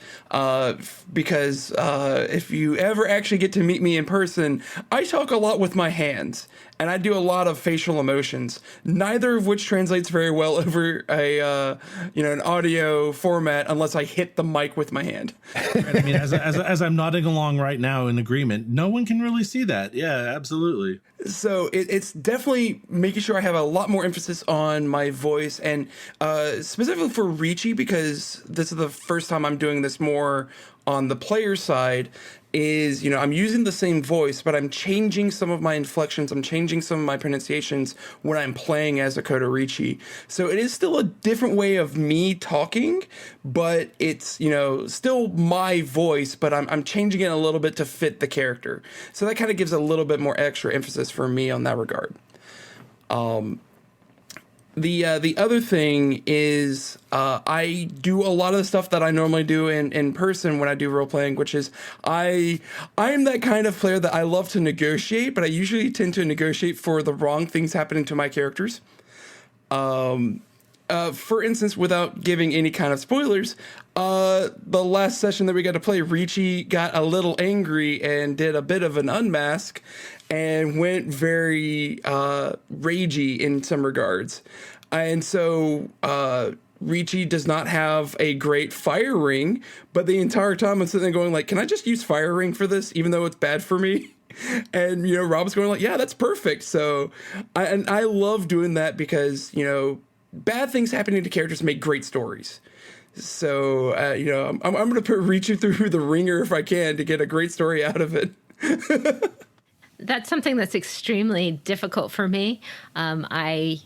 because if you ever actually get to meet me in person, I talk a lot with my hands, and I do a lot of facial emotions, neither of which translates very well over an audio format unless I hit the mic with my hand. Right, I mean, as I'm nodding along right now in agreement, no one can really see that. Yeah, absolutely. So it's definitely making sure I have a lot more emphasis on my voice, and specifically for Ricci, because this is the first time I'm doing this more on the player side, is, I'm using the same voice, but I'm changing some of my inflections, I'm changing some of my pronunciations when I'm playing as Akoto Ricci. So it is still a different way of me talking, but it's, still my voice, but I'm changing it a little bit to fit the character. So that kind of gives a little bit more extra emphasis for me on that regard. The other thing is I do a lot of the stuff that I normally do in person when I do role playing, which is I am that kind of player that I love to negotiate, but I usually tend to negotiate for the wrong things happening to my characters. For instance, without giving any kind of spoilers, the last session that we got to play, Ricci got a little angry and did a bit of an unmask and went very ragey in some regards. And so Ricci does not have a great fire ring, but the entire time I'm sitting there going like, can I just use fire ring for this, even though it's bad for me? And, Rob's going like, yeah, that's perfect. So I love doing that because, bad things happening to characters make great stories. So, I'm going to put Ricci through the ringer if I can to get a great story out of it. That's something that's extremely difficult for me. I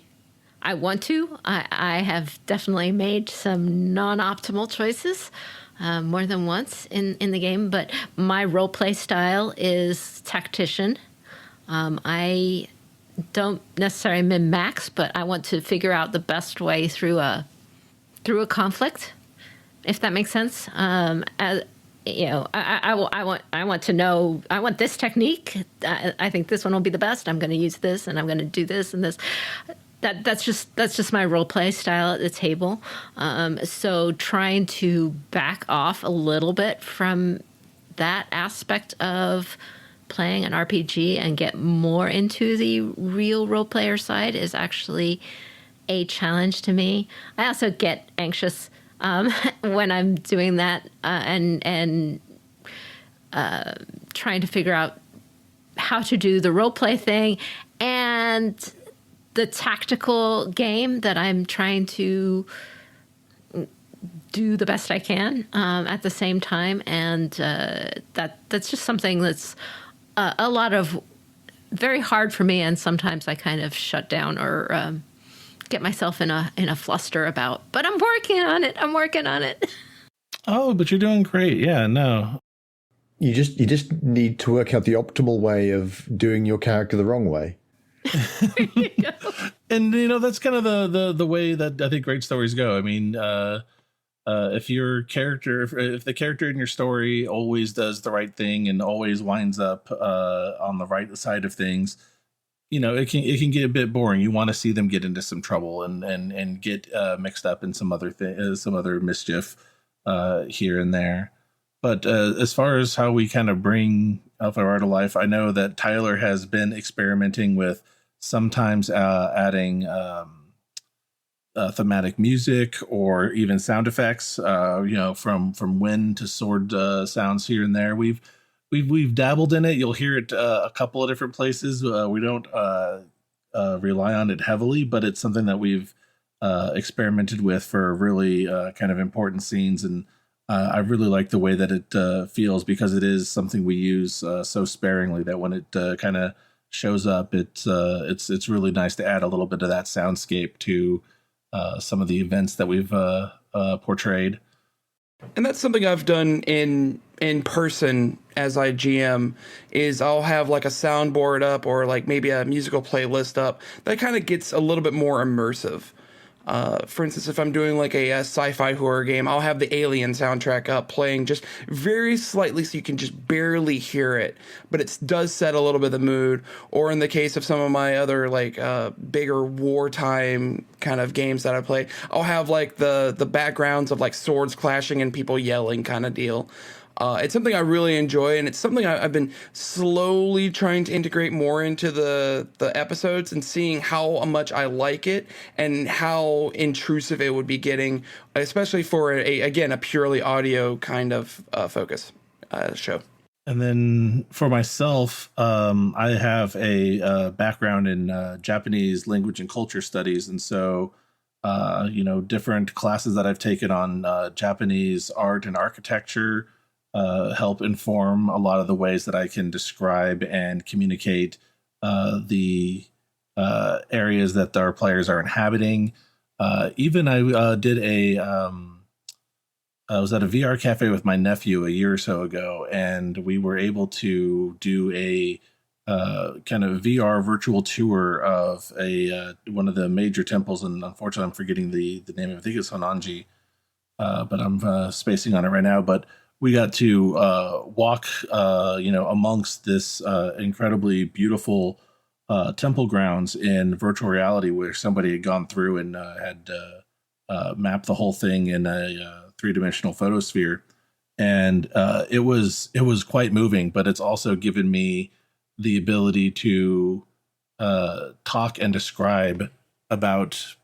want to. I have definitely made some non-optimal choices more than once in the game, but my role play style is tactician. I don't necessarily min-max, but I want to figure out the best way through a conflict, if that makes sense. I want to know, I want this technique. I think this one will be the best. I'm going to use this, and I'm going to do this and this. That's just my role play style at the table. So trying to back off a little bit from that aspect of playing an RPG and get more into the real role player side is actually a challenge to me. I also get anxious when I'm doing that and trying to figure out how to do the role play thing and the tactical game that I'm trying to do the best I can at the same time. And that's just something that's a lot of very hard for me. And sometimes I kind of shut down or get myself in a fluster about, but I'm working on it. Oh, but you're doing great. Yeah, no. You just need to work out the optimal way of doing your character the wrong way. And that's kind of the way that I think great stories go. I mean, if the character in your story always does the right thing and always winds up on the right side of things, it can get a bit boring. You want to see them get into some trouble and get mixed up in some other mischief here and there. But as far as how we kind of bring L5R to life, I know that Tyler has been experimenting with sometimes adding thematic music or even sound effects, from wind to sword sounds here and there. We've dabbled in it. You'll hear it a couple of different places. We don't rely on it heavily, but it's something that we've experimented with for really kind of important scenes. And I really like the way that it feels because it is something we use so sparingly that when it kind of shows up, it's really nice to add a little bit of that soundscape to some of the events that we've portrayed. And that's something I've done in person as I GM is I'll have like a soundboard up or like maybe a musical playlist up that kind of gets a little bit more immersive. For instance, if I'm doing like a sci-fi horror game, I'll have the Alien soundtrack up playing just very slightly so you can just barely hear it, but it does set a little bit of the mood. Or in the case of some of my other like bigger wartime kind of games that I play, I'll have like the backgrounds of like swords clashing and people yelling kind of deal. It's something I really enjoy, and it's something I've been slowly trying to integrate more into the episodes and seeing how much I like it and how intrusive it would be getting, especially for a purely audio kind of focus show. And then for myself, I have a background in Japanese language and culture studies, and so different classes that I've taken on Japanese art and architecture help inform a lot of the ways that I can describe and communicate the areas that our players are inhabiting. Even I did I was at a VR cafe with my nephew a year or so ago, and we were able to do a kind of VR virtual tour of one of the major temples, and unfortunately I'm forgetting the name. I think it's Honanji, but I'm spacing on it right now. But we got to walk, amongst this incredibly beautiful temple grounds in virtual reality, where somebody had gone through and had mapped the whole thing in a three-dimensional photosphere, and it was quite moving. But it's also given me the ability to talk and describe about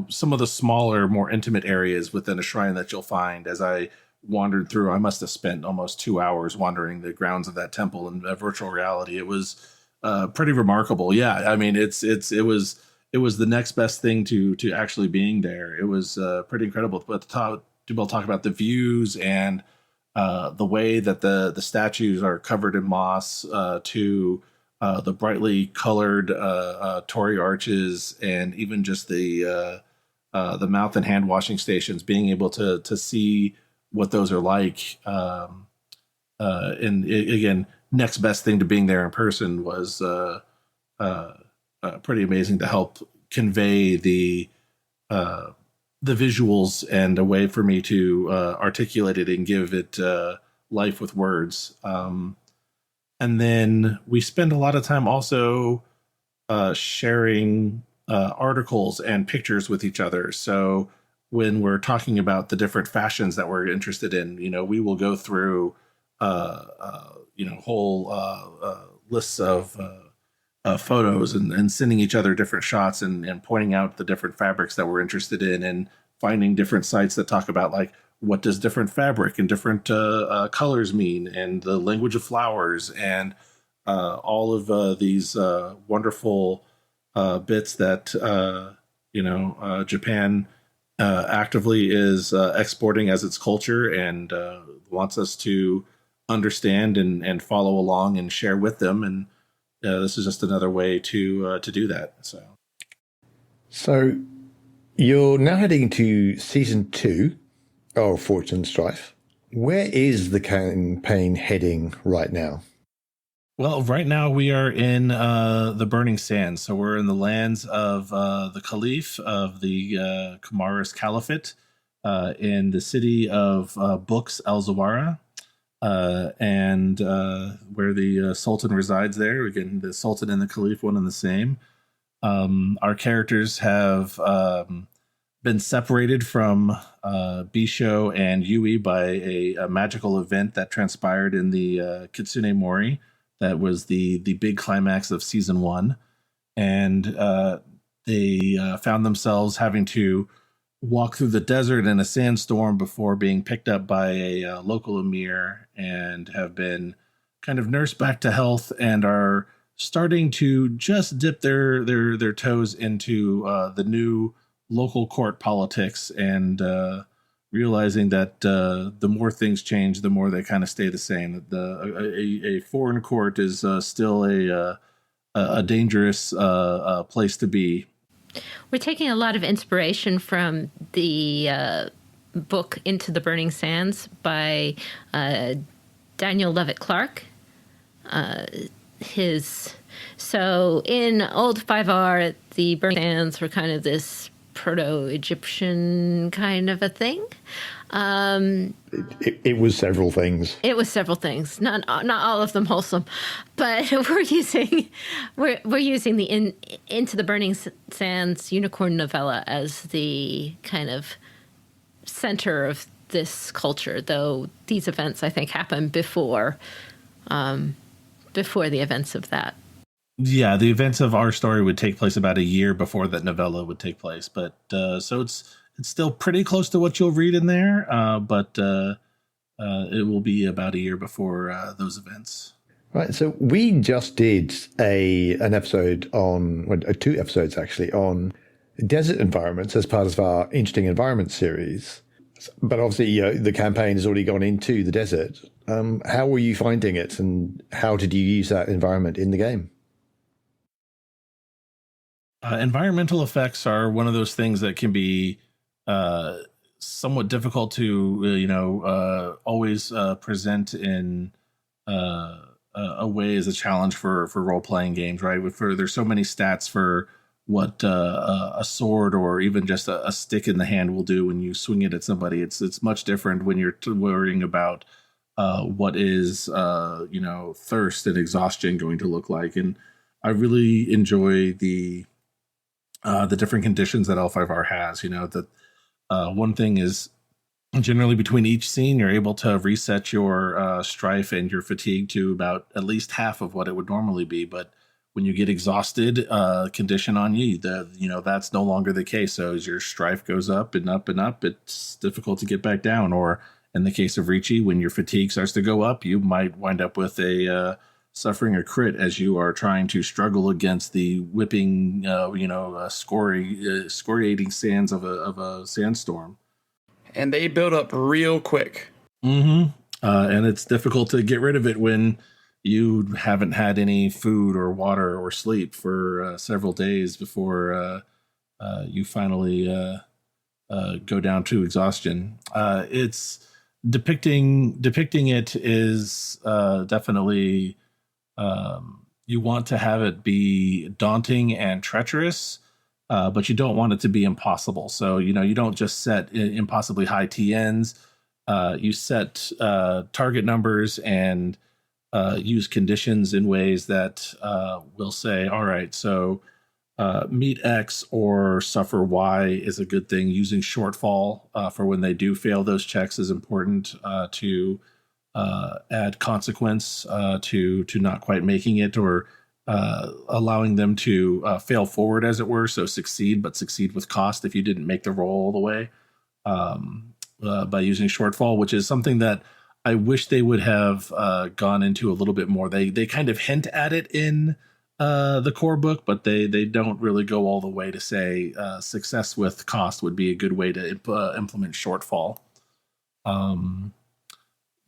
some of the smaller, more intimate areas within a shrine that you'll find. As I wandered through, I must have spent almost 2 hours wandering the grounds of that temple in virtual reality. It was pretty remarkable. Yeah, I mean, it was the next best thing to actually being there. It was pretty incredible. But to be able to talk about the views and the way that the statues are covered in moss, to the brightly colored torii arches, and even just the mouth and hand washing stations, being able to see what those are like. Again, next best thing to being there in person was pretty amazing to help convey the visuals and a way for me to articulate it and give it life with words. And then we spend a lot of time also sharing articles and pictures with each other. So when we're talking about the different fashions that we're interested in, we will go through whole lists of photos and sending each other different shots and pointing out the different fabrics that we're interested in, and finding different sites that talk about like what does different fabric and different colors mean, and the language of flowers, and all of these wonderful bits that Japan actively is exporting as its culture, and wants us to understand and follow along and share with them. And this is just another way to do that. So you're now heading to season 2 of Fortune Strife. Where is the campaign heading right now? Well, right now we are in the Burning Sands. So we're in the lands of the Caliph of the Kamaris Caliphate, in the city of Books Al-Zawara, and where the Sultan resides there. Again, the Sultan and the Caliph, one and the same. Our characters have been separated from Bisho and Yui by a magical event that transpired in the Kitsune Mori. That was the big climax of season 1. And they found themselves having to walk through the desert in a sandstorm before being picked up by a local emir, and have been kind of nursed back to health, and are starting to just dip their toes into the new local court politics, and realizing that the more things change, the more they kind of stay the same. A foreign court is still a dangerous place to be. We're taking a lot of inspiration from the book Into the Burning Sands by Daniel Levitt Clark. So in old 5R, the Burning Sands were kind of this proto-Egyptian kind of a thing. It was several things. It was several things, not all of them wholesome, but we're using the Into the Burning Sands unicorn novella as the kind of center of this culture. Though these events, I think, happen before the events of that. Yeah, the events of our story would take place about a year before that novella would take place, but so it's still pretty close to what you'll read in there, but it will be about a year before those events. Right, so we just did an episode on, well, 2 episodes actually, on desert environments as part of our Interesting Environment series. But obviously, the campaign has already gone into the desert. How were you finding it, and how did you use that environment in the game? Environmental effects are one of those things that can be somewhat difficult to always present in a way as a challenge for role-playing games, right? There's so many stats for what a sword or even just a stick in the hand will do when you swing it at somebody. It's much different when you're worrying about what is thirst and exhaustion going to look like. And I really enjoy the different conditions that L5R has. That one thing is generally between each scene, you're able to reset your strife and your fatigue to about at least half of what it would normally be. But when you get exhausted, condition on you, that's no longer the case. So as your strife goes up and up and up, it's difficult to get back down. Or in the case of Ricci, when your fatigue starts to go up, you might wind up with suffering a crit as you are trying to struggle against the whipping, scoriating sands of a sandstorm. And they build up real quick. Mm-hmm. And it's difficult to get rid of it when you haven't had any food or water or sleep for several days before you finally go down to exhaustion. It's depicting it is definitely you want to have it be daunting and treacherous, but you don't want it to be impossible. So you don't just set impossibly high TNs. You set target numbers and use conditions in ways that will say, all right, so meet X or suffer Y is a good thing. Using shortfall for when they do fail those checks is important. To add consequence to not quite making it, or allowing them to fail forward, as it were. So succeed, but succeed with cost if you didn't make the roll all the way, by using shortfall, which is something that I wish they would have gone into a little bit more. They kind of hint at it in the core book, but they don't really go all the way to say success with cost would be a good way to implement shortfall.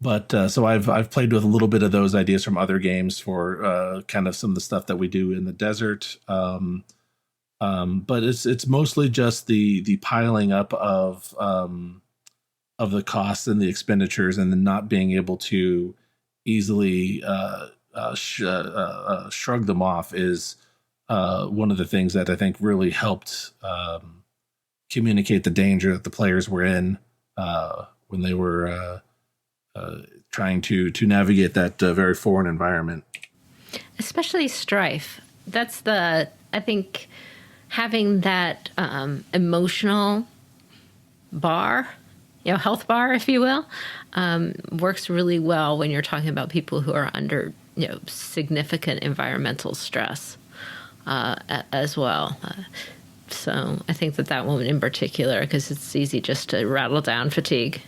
But so I've played with a little bit of those ideas from other games for kind of some of the stuff that we do in the desert. But it's mostly just the piling up of the costs and the expenditures, and then not being able to easily shrug them off is one of the things that I think really helped communicate the danger that the players were in when they were trying to navigate that very foreign environment. Especially Strife. I think having that emotional bar, health bar, if you will, works really well when you're talking about people who are under, significant environmental stress as well. So I think that one in particular, because it's easy just to rattle down fatigue.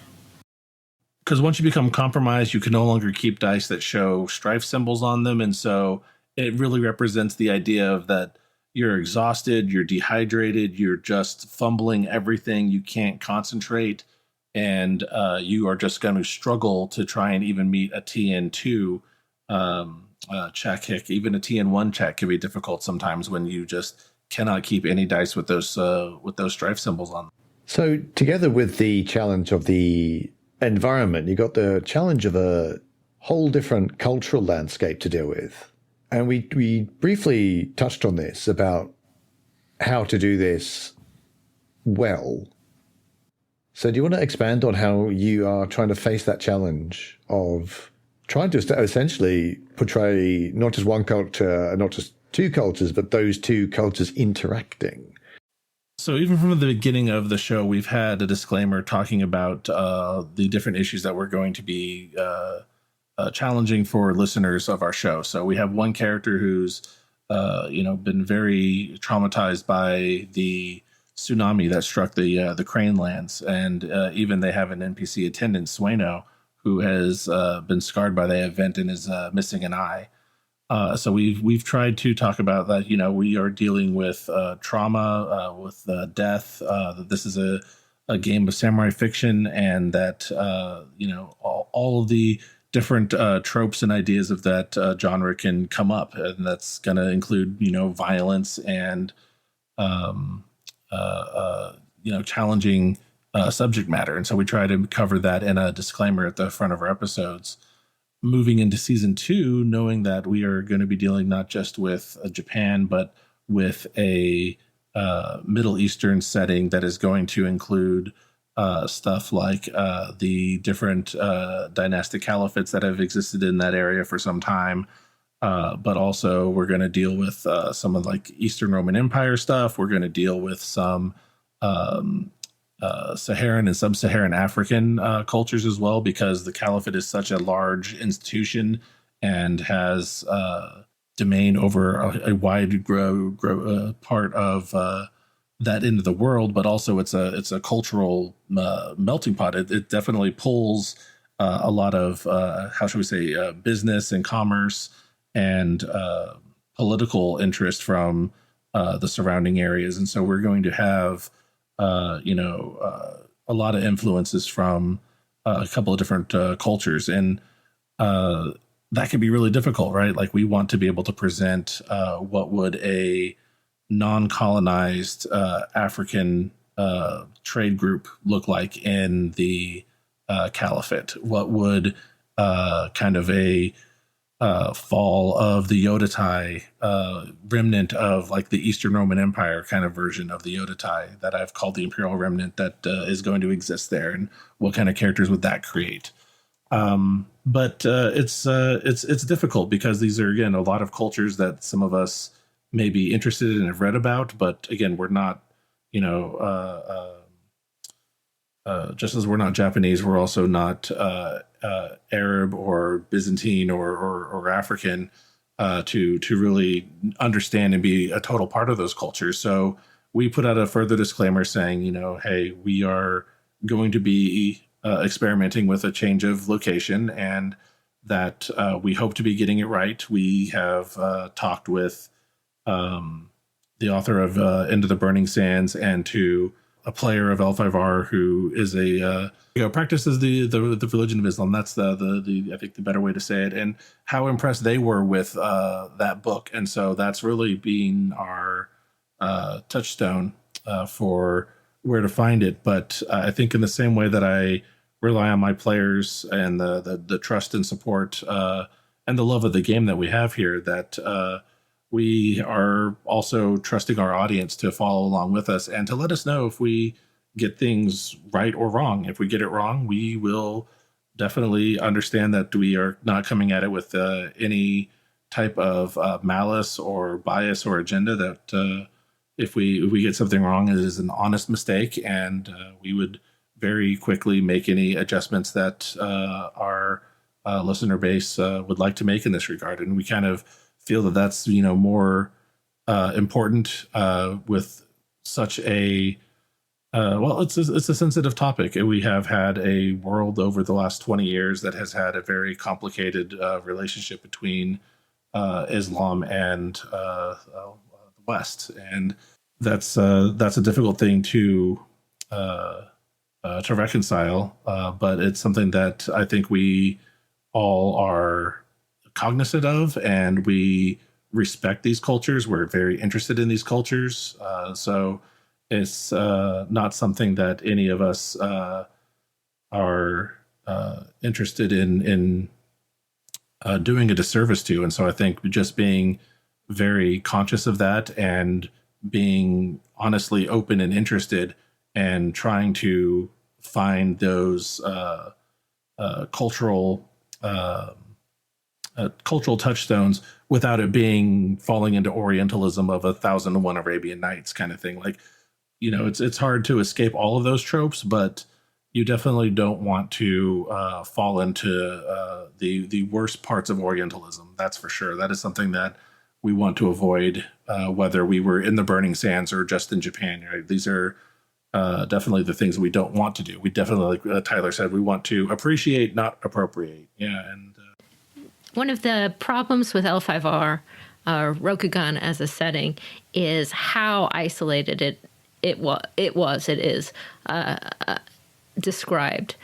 Because once you become compromised, you can no longer keep dice that show strife symbols on them. And so it really represents the idea of that you're exhausted, you're dehydrated, you're just fumbling everything, you can't concentrate, and you are just going to struggle to try and even meet a TN2 check. Even a TN1 check can be difficult sometimes when you just cannot keep any dice with those strife symbols on them. So together with the challenge of the environment, you got the challenge of a whole different cultural landscape to deal with. And we briefly touched on this, about how to do this well. So do you want to expand on how you are trying to face that challenge of trying to essentially portray not just one culture, not just two cultures, but those two cultures interacting? So even from the beginning of the show, we've had a disclaimer talking about the different issues that we're going to be challenging for listeners of our show. So we have one character who's been very traumatized by the tsunami that struck the Crane Lands, and even they have an NPC attendant, Sueno, who has been scarred by the event and is missing an eye. So we've tried to talk about that. We are dealing with trauma, with death. That this is a game of samurai fiction, and that all of the different tropes and ideas of that genre can come up, and that's going to include violence and challenging subject matter. And so we try to cover that in a disclaimer at the front of our episodes. Moving into season 2, knowing that we are going to be dealing not just with Japan, but with a Middle Eastern setting that is going to include stuff like the different dynastic caliphates that have existed in that area for some time. But also we're going to deal with some of like Eastern Roman Empire stuff. We're going to deal with some Saharan and sub-Saharan African cultures as well, because the caliphate is such a large institution and has domain over a wide part of that end of the world. But also it's a cultural melting pot. It definitely pulls a lot of how should we say business and commerce and political interest from the surrounding areas. And so we're going to have a lot of influences from a couple of different cultures, and that can be really difficult, right? Like we want to be able to present what would a non-colonized African trade group look like in the caliphate. What would kind of a fall of the Yodatai remnant of like the Eastern Roman Empire kind of version of the Yodatai that I've called the Imperial Remnant that is going to exist there, and what kind of characters would that create? But it's difficult because these are, again, a lot of cultures that some of us may be interested in and have read about, but again, we're not, just as we're not Japanese, we're also not Arab or Byzantine or African to really understand and be a total part of those cultures. So we put out a further disclaimer saying, hey, we are going to be experimenting with a change of location, and that we hope to be getting it right. We have talked with the author of Into the Burning Sands and to a player of L5R who is practices the religion of Islam. That's the I think the better way to say it, and how impressed they were with that book. And so that's really been our touchstone for where to find it. But I think in the same way that I rely on my players and the trust and support and the love of the game that we have here, that we are also trusting our audience to follow along with us and to let us know if we get things right or wrong. If we get it wrong, we will definitely understand that we are not coming at it with any type of malice or bias or agenda. That if we get something wrong, it is an honest mistake, and we would very quickly make any adjustments that our listener base would like to make in this regard. And we kind of feel that that's more important with such a it's a sensitive topic. We have had a world over the last 20 years that has had a very complicated relationship between Islam and the West, and that's a difficult thing to reconcile. But it's something that I think we all are cognizant of, and we respect these cultures. We're very interested in these cultures. So it's not something that any of us are interested in doing a disservice to. And so I think just being very conscious of that and being honestly open and interested and trying to find those cultural cultural touchstones without it being falling into Orientalism of 1001 Arabian Nights kind of thing. Like, it's hard to escape all of those tropes, but you definitely don't want to fall into the worst parts of Orientalism. That's for sure. That is something that we want to avoid, whether we were in the Burning Sands or just in Japan. Right? These are definitely the things we don't want to do. We definitely, like Tyler said, we want to appreciate, not appropriate. Yeah, and one of the problems with L5R, Rokugan as a setting, is how isolated it is described.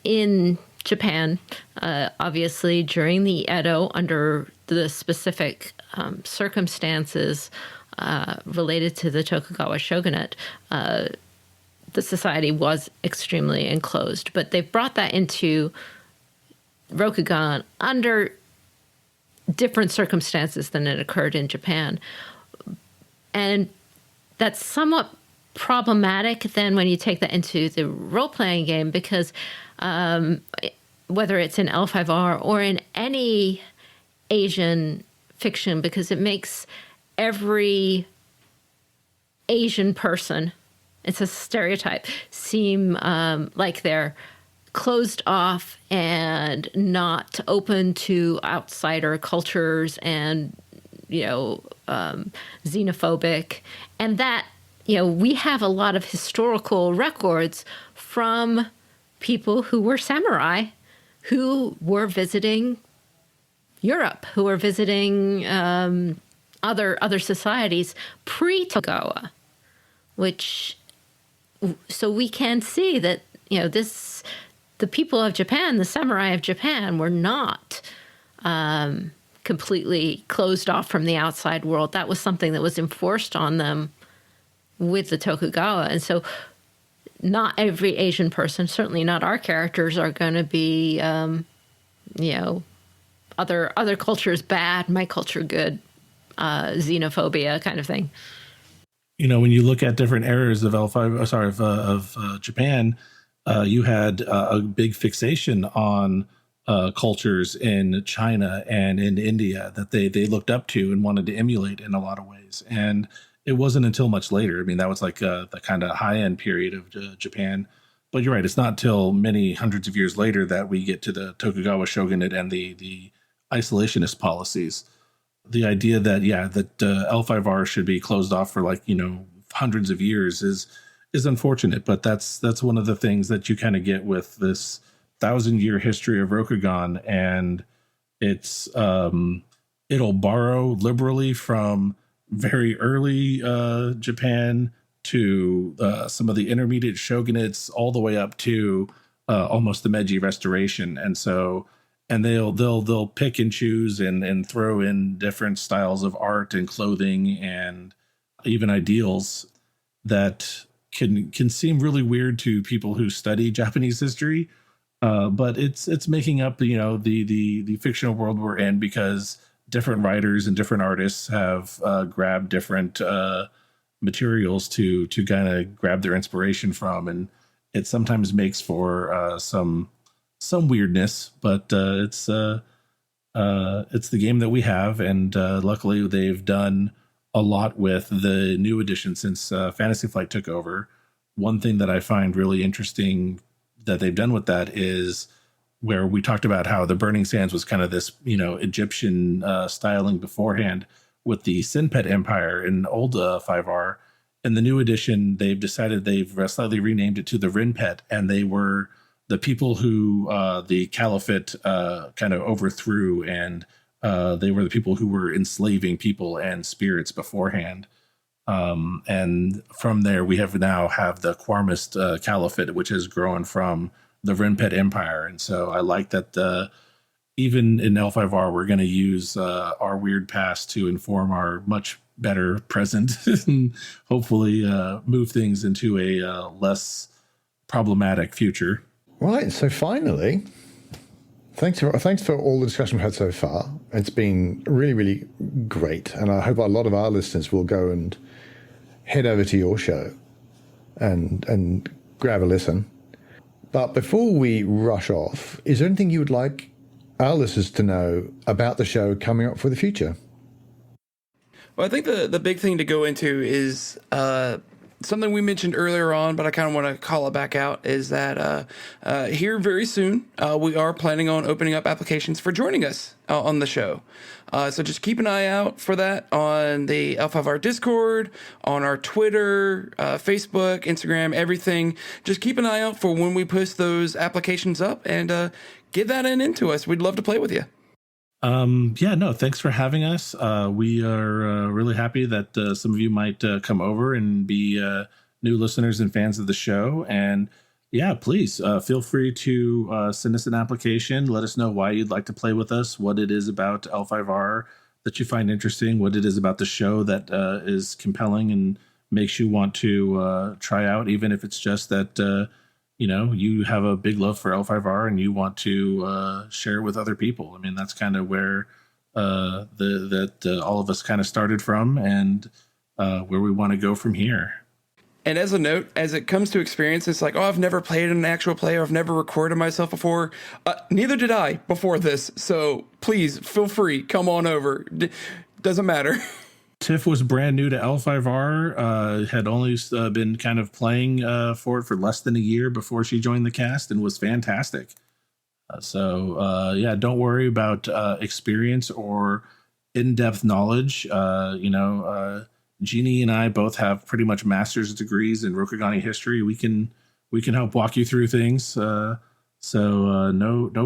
In Japan, obviously during the Edo, under the specific circumstances related to the Tokugawa shogunate, the society was extremely enclosed. But they've brought that into Rokugan under different circumstances than it occurred in Japan. And that's somewhat problematic then when you take that into the role-playing game, because whether it's in L5R or in any Asian fiction, because it makes every Asian person, it's a stereotype, seem like they're closed off and not open to outsider cultures and, xenophobic. And that, we have a lot of historical records from people who were samurai, who were visiting Europe, who were visiting other societies pre-Tokugawa, so we can see that, the people of Japan, the samurai of Japan, were not completely closed off from the outside world. That was something that was enforced on them with the Tokugawa. And so not every Asian person, certainly not our characters, are going to be, other cultures bad, my culture good, xenophobia kind of thing. When you look at different eras of Japan, you had a big fixation on cultures in China and in India that they looked up to and wanted to emulate in a lot of ways. And it wasn't until much later. I mean, that was like the kind of high-end period of Japan. But you're right, it's not till many hundreds of years later that we get to the Tokugawa shogunate and the isolationist policies. The idea that, that L5R should be closed off for hundreds of years is unfortunate, but that's one of the things that you kind of get with this 1,000-year history of Rokugan, and it's it'll borrow liberally from very early Japan to some of the intermediate shogunates, all the way up to almost the Meiji Restoration, and they'll pick and choose and throw in different styles of art and clothing and even ideals that can seem really weird to people who study Japanese history, but it's making up the fictional world we're in, because different writers and different artists have grabbed different materials to kind of grab their inspiration from, and it sometimes makes for some weirdness, but it's the game that we have, and luckily they've done a lot with the new edition since Fantasy Flight took over. One thing that I find really interesting that they've done with that is where we talked about how the Burning Sands was kind of this, Egyptian styling beforehand with the Sinpet Empire in old 5R. In the new edition, they've decided they've slightly renamed it to the Rinpet, and they were the people who the Caliphate kind of overthrew, and they were the people who were enslaving people and spirits beforehand. And from there, we now have the Quarmist Caliphate, which has grown from the Rinpet Empire. And so I like that even in L5R, we're going to use our weird past to inform our much better present and hopefully move things into a less problematic future. Right. So finally, thanks for all the discussion we've had so far. It's been really, really great. And I hope a lot of our listeners will go and head over to your show and grab a listen. But before we rush off, is there anything you would like our listeners to know about the show coming up for the future? Well, I think the big thing to go into is something we mentioned earlier on, but I kind of want to call it back out, is that here very soon, we are planning on opening up applications for joining us on the show. So just keep an eye out for that on the L5R Discord, on our Twitter, Facebook, Instagram, everything. Just keep an eye out for when we post those applications up, and get that into us. We'd love to play with you. Thanks for having us. We are really happy that some of you might come over and be new listeners and fans of the show. And please feel free to send us an application. Let us know why you'd like to play with us, what it is about L5R that you find interesting, what it is about the show that is compelling and makes you want to try out, even if it's just that you have a big love for L5R and you want to share it with other people. I mean, that's kind of where all of us kind of started from, and where we want to go from here. And as a note, as it comes to experience, it's like, I've never played an actual play, or I've never recorded myself before. Neither did I before this. So please feel free, come on over. Doesn't matter. Tiff was brand new to L5R, had only been kind of playing for it for less than a year before she joined the cast, and was fantastic. Don't worry about experience or in-depth knowledge. Jeannie and I both have pretty much master's degrees in Rokugani history. We can help walk you through things. No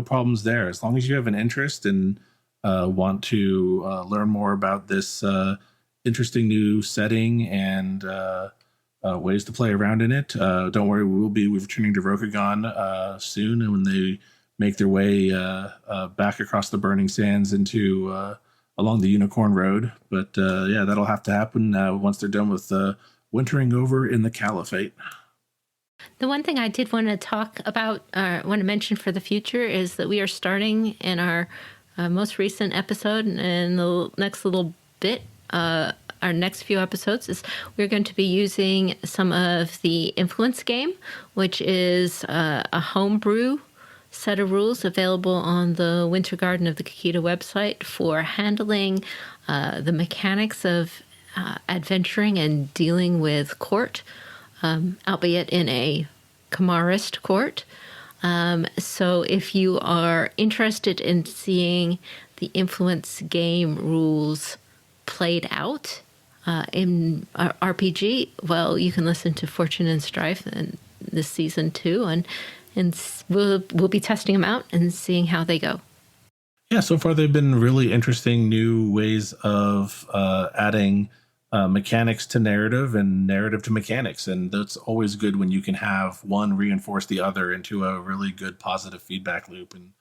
problems there. As long as you have an interest and want to learn more about this interesting new setting and ways to play around in it. Don't worry, we'll be returning to Rokugan soon, and when they make their way back across the burning sands into along the Unicorn Road. But that'll have to happen once they're done with wintering over in the Caliphate. The one thing I did want to talk about, want to mention for the future, is that we are starting in our most recent episode, and the next little bit, our next few episodes, is we're going to be using some of the Influence game, which is a homebrew set of rules available on the Winter Garden of the Kakita website for handling the mechanics of adventuring and dealing with court, albeit in a Kamarist court. So if you are interested in seeing the Influence game rules played out in RPG, well, you can listen to Fortune and Strife in this season too, and we'll be testing them out and seeing how they go. Yeah, so far they've been really interesting new ways of adding mechanics to narrative and narrative to mechanics, and that's always good when you can have one reinforce the other into a really good positive feedback loop. And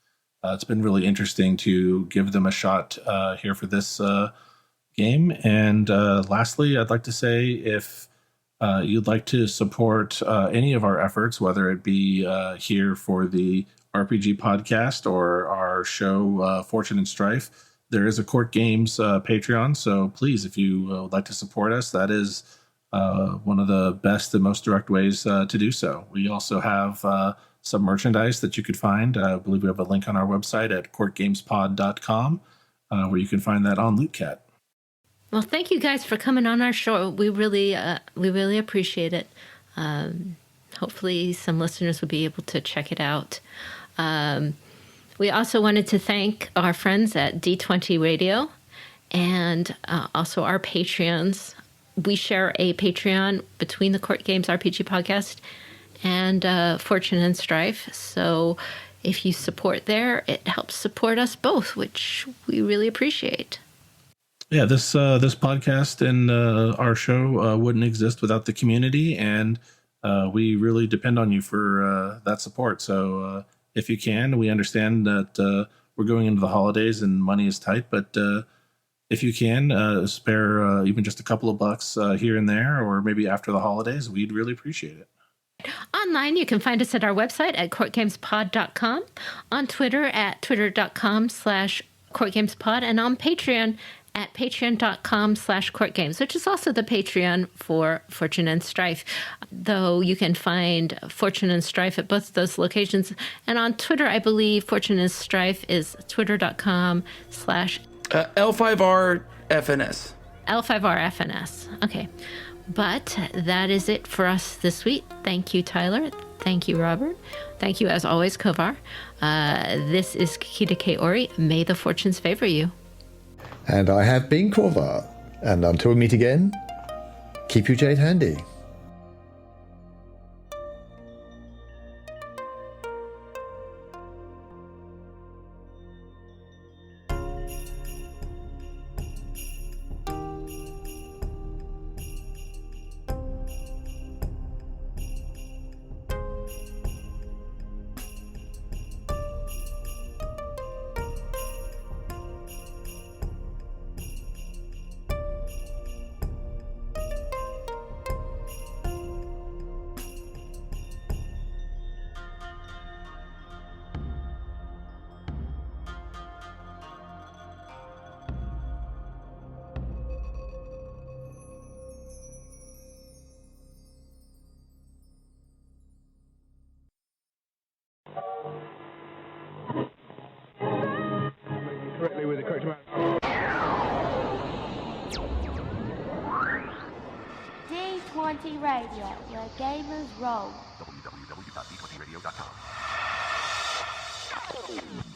it's been really interesting to give them a shot here for this game. And lastly, I'd like to say, if you'd like to support any of our efforts, whether it be here for the RPG podcast or our show Fortune and Strife, there is a CourtGames Patreon. So please, if you would like to support us, that is one of the best and most direct ways to do so. We also have some merchandise that you could find. I believe we have a link on our website at courtgamespod.com where you can find that on LootCat. Well, thank you guys for coming on our show. We really appreciate it. Hopefully some listeners will be able to check it out. We also wanted to thank our friends at D20 Radio and also our Patreons. We share a Patreon between the Court Games RPG podcast and Fortune and Strife. So if you support there, it helps support us both, which we really appreciate. Yeah, this podcast and our show wouldn't exist without the community, and we really depend on you for that support. So if you can, we understand that we're going into the holidays and money is tight, but if you can spare even just a couple of bucks here and there, or maybe after the holidays, we'd really appreciate it. Online, you can find us at our website at courtgamespod.com, on Twitter at twitter.com/courtgamespod, and on Patreon at patreon.com/CourtGames, which is also the Patreon for Fortune and Strife. Though you can find Fortune and Strife at both of those locations. And on Twitter, I believe Fortune and Strife is twitter.com/ L5R FNS. L5R FNS. Okay. But that is it for us this week. Thank you, Tyler. Thank you, Robert. Thank you, as always, Kovar. This is Kikita Kaori. May the fortunes favor you. And I have been Kovar. And until we meet again, keep your jade handy. Correctly with the correct amount. D20 Radio, where gamers roll. www.d20radio.com.